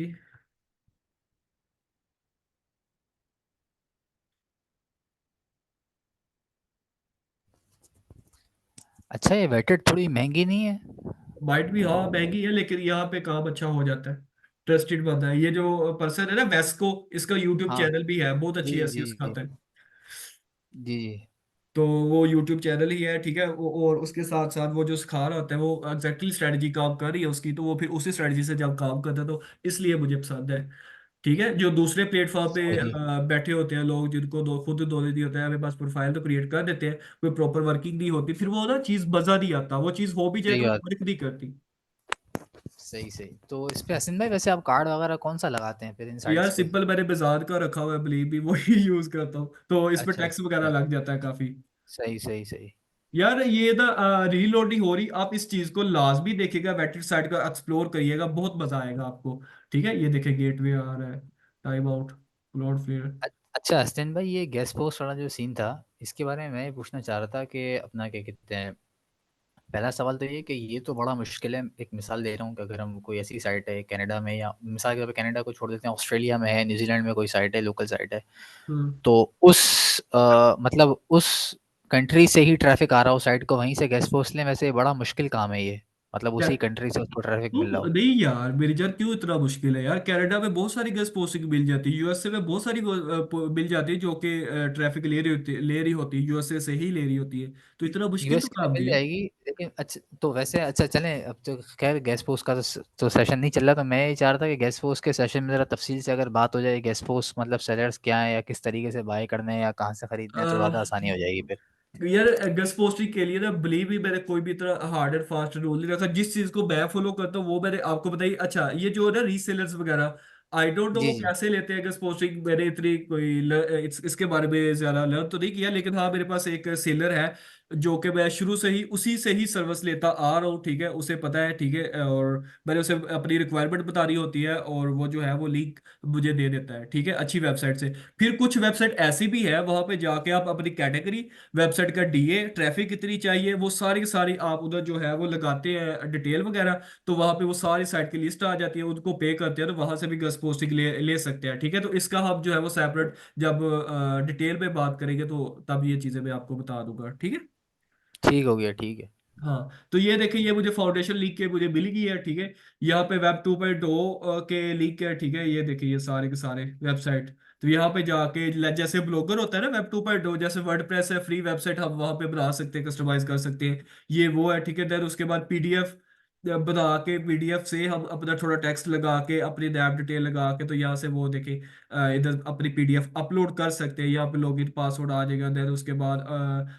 अच्छा ये वेटेड थोड़ी महंगी नहीं है? बाइट भी हाँ महंगी है, लेकिन यहाँ पे काम अच्छा हो जाता है। ट्रस्टेड बंदा है ये जो पर्सन है ना, वेस्को, इसका यूट्यूब हाँ चैनल भी है, बहुत जी अच्छी जी एसईओ जी सिखाता है। जी। तो वो यूट्यूब चैनल ही है, ठीक है। और उसके साथ साथ वो जो सिखा रहा होता है वो एग्जैक्टली स्ट्रेटजी काम कर रही है उसकी, तो वो फिर उसी स्ट्रेटजी से जब काम करता है, तो इसलिए मुझे पसंद है, ठीक है। जो दूसरे प्लेटफॉर्म पे सही बैठे होते हैं लोग, जिनको खुद नॉलेज नहीं होता है, हमें बस प्रोफाइल तो क्रिएट कर देते हैं, कोई प्रॉपर वर्किंग नहीं होती, फिर वो ना चीज मजा नहीं आता, वो चीज हो भी जाए सही तो बात। वर्क नहीं करती। सही सही। तो इस पे हसन भाई वैसे आप कार्ड वगैरह कौन सा लगाते हैं फिर इन यार साइट्स पे? सिंपल मैंने बाजार का रखा हुआ है, बिलीव भी वही यूज करता हूँ, तो इस पे अच्छा टैक्स वगैरह अच्छा। लग जाता है काफी। सही सही सही। यार ये ना रीलोडिंग हो रही, आप इस चीज को लाजमी देखिएगा, वेटिड साइट का एक्सप्लोर करिएगा, बहुत मजा आएगा आपको, ठीक है। ये देखिए गेटवे आ रहा है, टाइम आउट, क्लाउड फ्लेयर। अच्छा हसन भाई ये गेस्ट पोस्ट वाला जो सीन था, इसके बारे में मैं ये पूछना चाह रहा था कि अपना क्या कहते हैं, पहला सवाल तो ये कि ये तो बड़ा मुश्किल है। एक मिसाल दे रहा हूँ कि अगर हम कोई ऐसी साइट है कनाडा में, या मिसाल के तौर पे कनाडा को छोड़ देते हैं, ऑस्ट्रेलिया में है, न्यूजीलैंड में कोई साइट है, लोकल साइट है, हम्म। तो उस मतलब उस कंट्री से ही ट्रैफिक आ रहा हो साइट को, वहीं से गेस्ट पोस्ट लें, वैसे बड़ा मुश्किल काम है ये, मतलब क्या उसी कंट्री से उसको ट्रैफिक मिल रहा क्यों हो। नहीं यार मेरी जान, क्यों इतना मुश्किल है यार? कनाडा में बहुत सारी गैस पोस्टिंग मिल जाती है, यूएसए में बहुत सारी मिल जाती है जो कि ट्रैफिक ले रही होती है, यूएसए से ही ले रही होती है, तो इतना मुश्किल तो यूएसए में काम मिल नहीं है। जाएगी, लेकिन अच्छा तो वैसे अच्छा चलें, अब तो खैर गैस पोस्ट का तो सेशन नहीं चल रहा, तो मैं ये चाह रहा था कि गैस पोस्ट के सेशन में ज़रा तफसील से अगर बात हो जाए, गैस पोस्ट मतलब सेलर्स क्या है, या किस तरीके से बाय करने हैं, या कहाँ से खरीदने हैं, तो ज़्यादा आसानी हो जाएगी फिर। यार गेस्ट पोस्टिंग के लिए ना बिलीव ही, मैंने कोई भी तरह हार्ड एंड फास्ट रूल नहीं रखा। जिस चीज को मैं फॉलो करता हूँ वो मैंने आपको बताई। अच्छा ये जो है ना रीसेलर्स वगैरह, आई डोंट नो जी वो जी। कैसे लेते हैं गेस्ट पोस्टिंग, मैंने इतनी कोई इसके बारे में ज्यादा लर्न तो नहीं किया, लेकिन हाँ मेरे पास एक सेलर है जो कि मैं शुरू से ही उसी से ही सर्विस लेता आ रहा हूँ, ठीक है, उसे पता है, ठीक है, और मैंने उसे अपनी रिक्वायरमेंट बता रही होती है और वो जो है वो लिंक मुझे दे देता है, ठीक है, अच्छी वेबसाइट से। फिर कुछ वेबसाइट ऐसी भी है, वहां पे जाके आप अपनी कैटेगरी, वेबसाइट का डीए, ट्रैफिक कितनी चाहिए, वो सारी की सारी आप उधर जो है वो लगाते हैं डिटेल वगैरह, तो वहां पे वो सारी साइट की लिस्ट आ जाती है, उनको पे करते हैं, तो वहां से भी गस्ट पोस्टिंग ले सकते हैं, ठीक है। तो इसका हम जो है वो सेपरेट जब डिटेल में बात करेंगे तो तब ये चीजें मैं आपको बता दूंगा, ठीक है। ठीक हो गया, ठीक है। हाँ तो ये देखिए, ये मुझे फाउंडेशन लीग के मुझे मिल गई है, ठीक है। यहाँ पे वेब 2.0 के लीग के, ठीक है, ये देखिए ये सारे के सारे वेबसाइट। तो यहाँ पे जाके जैसे ब्लॉगर होता है ना वेब 2.0, जैसे वर्डप्रेस है फ्री वेबसाइट, हम वहाँ पे बना सकते हैं, कस्टमाइज कर सकते हैं, ये वो है, ठीक है। देन उसके बाद पीडीएफ बना के, पीडीएफ से हम अपना थोड़ा टेक्स्ट लगा के, अपनी नैप डिटेल लगा के, तो यहाँ से वो देखें इधर अपनी पीडीएफ अपलोड कर सकते हैं, यहाँ पे लॉगिन पासवर्ड आ जाएगा। देन उसके बाद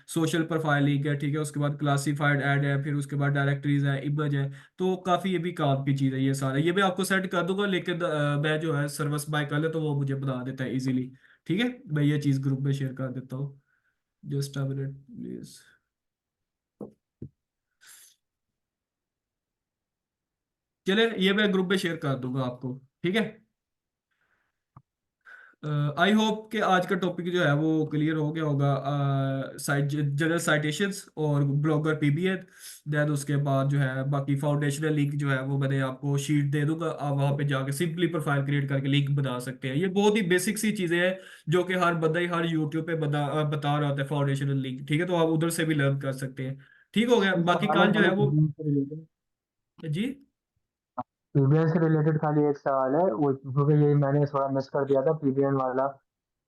सोशल प्रोफाइलिंग है, ठीक है, उसके बाद क्लासिफाइड ऐड है, फिर उसके बाद डायरेक्टरीज है, इमेज है, तो काफ़ी ये भी काम की चीज़ है। ये सारा ये मैं आपको सेंड कर दूंगा, लेकिन मैं जो है सर्विस बाय कर ले तो वो मुझे बता देता है इजीली, ठीक है। मैं ये चीज़ ग्रुप में शेयर कर देता हूँ, जस्ट अ मिनट प्लीज। चले ये मैं ग्रुप में शेयर कर दूंगा आपको, ठीक है। आई होप कि आज का टॉपिक जो है वो क्लियर हो गया होगा। साइट जनरल साइटेशंस और ब्लॉगर पीबीएन, देन उसके बाद जो है बाकी फाउंडेशनल लिंक जो है वो मैंने आपको शीट दे दूंगा, आप वहां पे जाके सिंपली प्रोफाइल क्रिएट करके लिंक बना सकते हैं। ये बहुत ही बेसिक सी चीजें हैं जो कि हर बंदा ही हर यूट्यूब पे बता रहा होता है, फाउंडेशनल लिंक, ठीक है, तो आप उधर से भी लर्न कर सकते हैं। ठीक हो गया, एक बाकी सवाल है कल जो खाली है वो पीबीएन से रिलेटेड। जी। पीबीएन से रिलेटेड खाली एक सवाल है, वो क्योंकि ये मैंने थोड़ा मिस कर दिया था पीबीएन वाला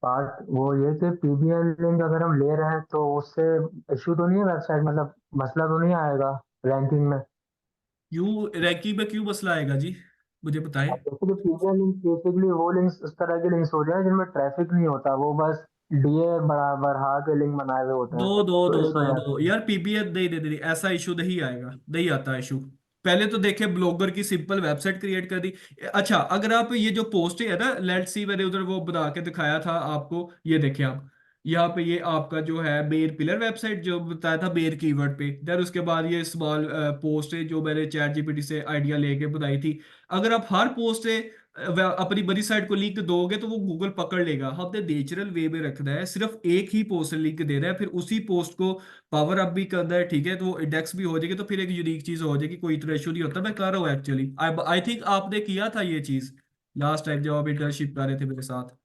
पार्ट। वो ये कि पीबीएन लिंक अगर हम ले रहे हैं तो उससे इशू तो नहीं है वेबसाइट, मतलब मसला तो नहीं आएगा रैंकिंग में? क्यों रैंकिंग में क्यों मसला आएगा जी, मुझे बताएं। अब जैसे कि पीबीएन लिंक बेसिकली वो लिंक्स उस तरह के लिंक्स होते हैं जिनमें ट्रैफिक नहीं होता, वो बस डीए बढ़ा के लिंक बनाए हुए होते हैं, दो दो तो दो इस दो वजह दो से। यार, पीबीएन नहीं दे दे ऐसा इशू नहीं आएगा, नहीं आता इशू। पहले तो देखे ब्लॉगर की सिंपल वेबसाइट क्रिएट कर दी। अच्छा अगर आप ये जो पोस्ट है ना, लेट्स सी, मैंने उधर वो बना के दिखाया था आपको, ये देखे आप, यहाँ पे ये आपका जो है मेन पिलर वेबसाइट जो बताया था मेन कीवर्ड पे, देन उसके बाद ये स्मॉल पोस्ट है जो मैंने चैट जीपीटी से आइडिया लेके बनाई थी। अगर आप हर पोस्ट है अपनी बड़ी साइट को लिंक दोगे तो वो गूगल पकड़ लेगा। हमने नेचुरल वे में रखना है, सिर्फ एक ही पोस्ट लिंक देना है, फिर उसी पोस्ट को पावर अप भी करना है, ठीक है, तो वो इंडेक्स भी हो जाएगी, तो फिर एक यूनिक चीज हो जाएगी, कोई इतना इशू नहीं होता। मैं कर रहा हूँ एक्चुअली, आई थिंक आपने किया था ये चीज लास्ट टाइम जब आप इंटर्नशिप कर रहे थे मेरे साथ।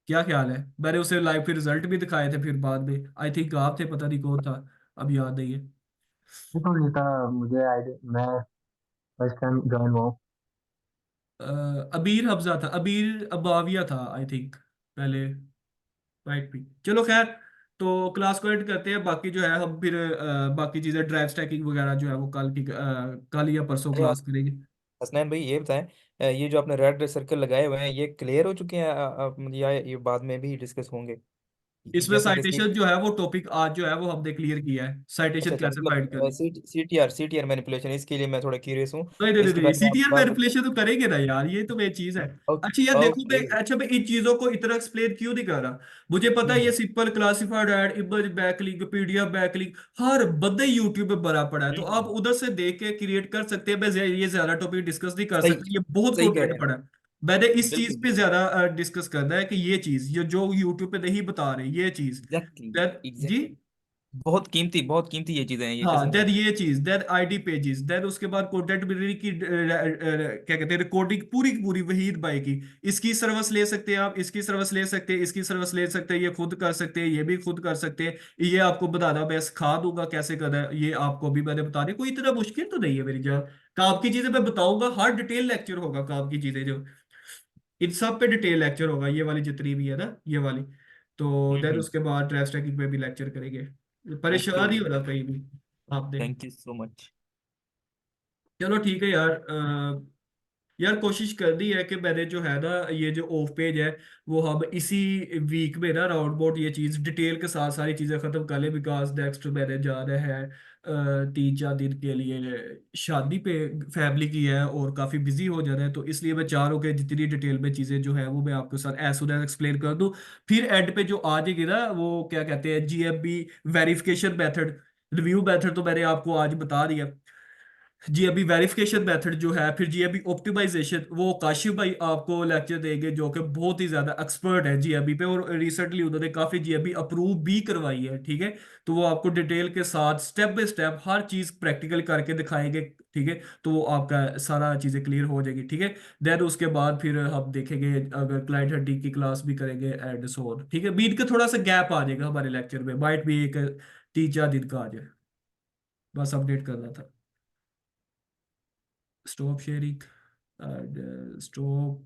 क्या ख्याल है? मैंने उसे लाइव फिर रिजल्ट भी दिखाए थे फिर बाद में, आई थिंक आप थे, पता नहीं कौन था, अब याद नहीं है। ये तो नहीं था मुझे आइडिया, मैं फर्स्ट टाइम ज्वाइन हुआ हूँ। अबीर हमजा था, अबीर अबाविया था आई थिंक पहले, राइट भी। चलो खैर, तो क्लास को एंड करते हैं, बाकी जो है हम फिर बाकी चीजें ड्राइव स्टैकिंग वगैरह जो है वो कल या परसों अरे क्लास करेंगे। हसनैन भाई ये बताएं, ये जो आपने रेड सर्कल लगाए हुए हैं ये क्लियर हो चुके हैं, या ये बाद में भी डिस्कस होंगे? इसमें जैसे कि साइटेशन जो है वो टॉपिक आज जो है वो हमने क्लियर किया है, अच्छा साइटेशन अच्छा, कैसे फाइंड मतलब करनी। सीटीआर मैनिपुलेशन, इसके लिए मैं थोड़ा क्यूरियस हूँ। नहीं नहीं इसके नहीं, बारे में आप सीटीआर बात। मैनिपुलेशन तो करेंगे ना यार, ये तो मेन चीज है। ओके अच्छा यार देखो मैं, ओके। अच्छा मैं इन चीजों को इतना एक्सप्लेन क्यों नहीं कर रहा, मुझे पता है ये simple classified ad, image backlink, PDF backlink, हर बंदे यूट्यूब पे भरा पड़ा है, तो आप उधर से देख के क्रिएट कर सकते हैं। मैं ये ज्यादा टॉपिक डिस्कस नहीं कर सही, सकता, ये बहुत सही कह रहे कंटेंट हैं पड़ा है। मैंने इस चीज बिल्कुल। पे ज्यादा डिस्कस करना है कि ये चीज ये जो यूट्यूब पे नहीं बता रहे ये चीज। एग्जैक्टली जी। एग्जैक्टली। बहुत कीमती ये चीजें हैं, ये हाँ, कसम से। देन ये चीज, देन आईडी पेजेस, देन उसके बाद कंटेंट बिल्डर की क्या कहते हैं, रिकॉर्डिंग पूरी की पूरी वहीद भाई की। इसकी सर्विस ले सकते हैं आप, इसकी सर्विस ले सकते हैं, इसकी सर्विस ले सकते हैं, ये खुद कर सकते हैं, ये भी खुद कर सकते हैं। ये आपको बताना मैं सिखा दूंगा कैसे करना है, ये आपको भी मैंने बता दिया, कोई इतना मुश्किल तो नहीं है मेरी जान। काम की चीजें मैं बताऊंगा, हर डिटेल लेक्चर होगा काम की चीजें जो, इन सब पे डिटेल लेक्चर होगा, ये वाली जितनी भी है ना, ये वाली। तो देन हम्म। उसके बाद ट्रैश ट्रैकिंग पे भी लेक्चर करेंगे। ओके परेशान ही भाई, होना कहीं भी आपने। Thank you so much. चलो ठीक है यार, यार कोशिश करनी है कि मैंने जो है ना, ये जो ऑफ पेज है वो हम इसी वीक में ना राउंड अबाउट ये चीज डिटेल के साथ सारी चीजें खत्म कर ले, बिकॉज नेक्स्ट मैंने जाना है 3-4 दिन के लिए शादी पे, फैमिली की है, और काफी बिजी हो जाना है, तो इसलिए मैं चाह रहा हूँ कि जितनी डिटेल में चीजें जो है वो मैं आपके साथ एज सुन एज एक्सप्लेन कर दूं। फिर एंड पे जो आ जाएगी ना, वो क्या कहते हैं, GMB verification method, review method, तो मैंने आपको आज बता दिया। जीएबी वेरिफिकेशन मेथड जो है, फिर जीएबी ऑप्टिमाइजेशन, वो काशिफ भाई आपको लेक्चर देंगे, जो कि बहुत ही ज्यादा एक्सपर्ट है जीएबी पे, और रिसेंटली उन्होंने काफी जीएबी अप्रूव भी करवाई है, ठीक है। तो वो आपको डिटेल के साथ स्टेप बाय स्टेप हर चीज प्रैक्टिकल करके दिखाएंगे, ठीक है। तो वो आपका सारा चीजें क्लियर हो जाएगी, ठीक है। देन उसके बाद फिर हम देखेंगे, अगर क्लाइंट हंटिंग की क्लास भी करेंगे एंड सो ऑन, ठीक है। बीच का थोड़ा सा गैप आ जाएगा हमारे लेक्चर में, माइट भी एक 3-4 दिन का आ जाए, बस अपडेट करना था। Stop sharing and stop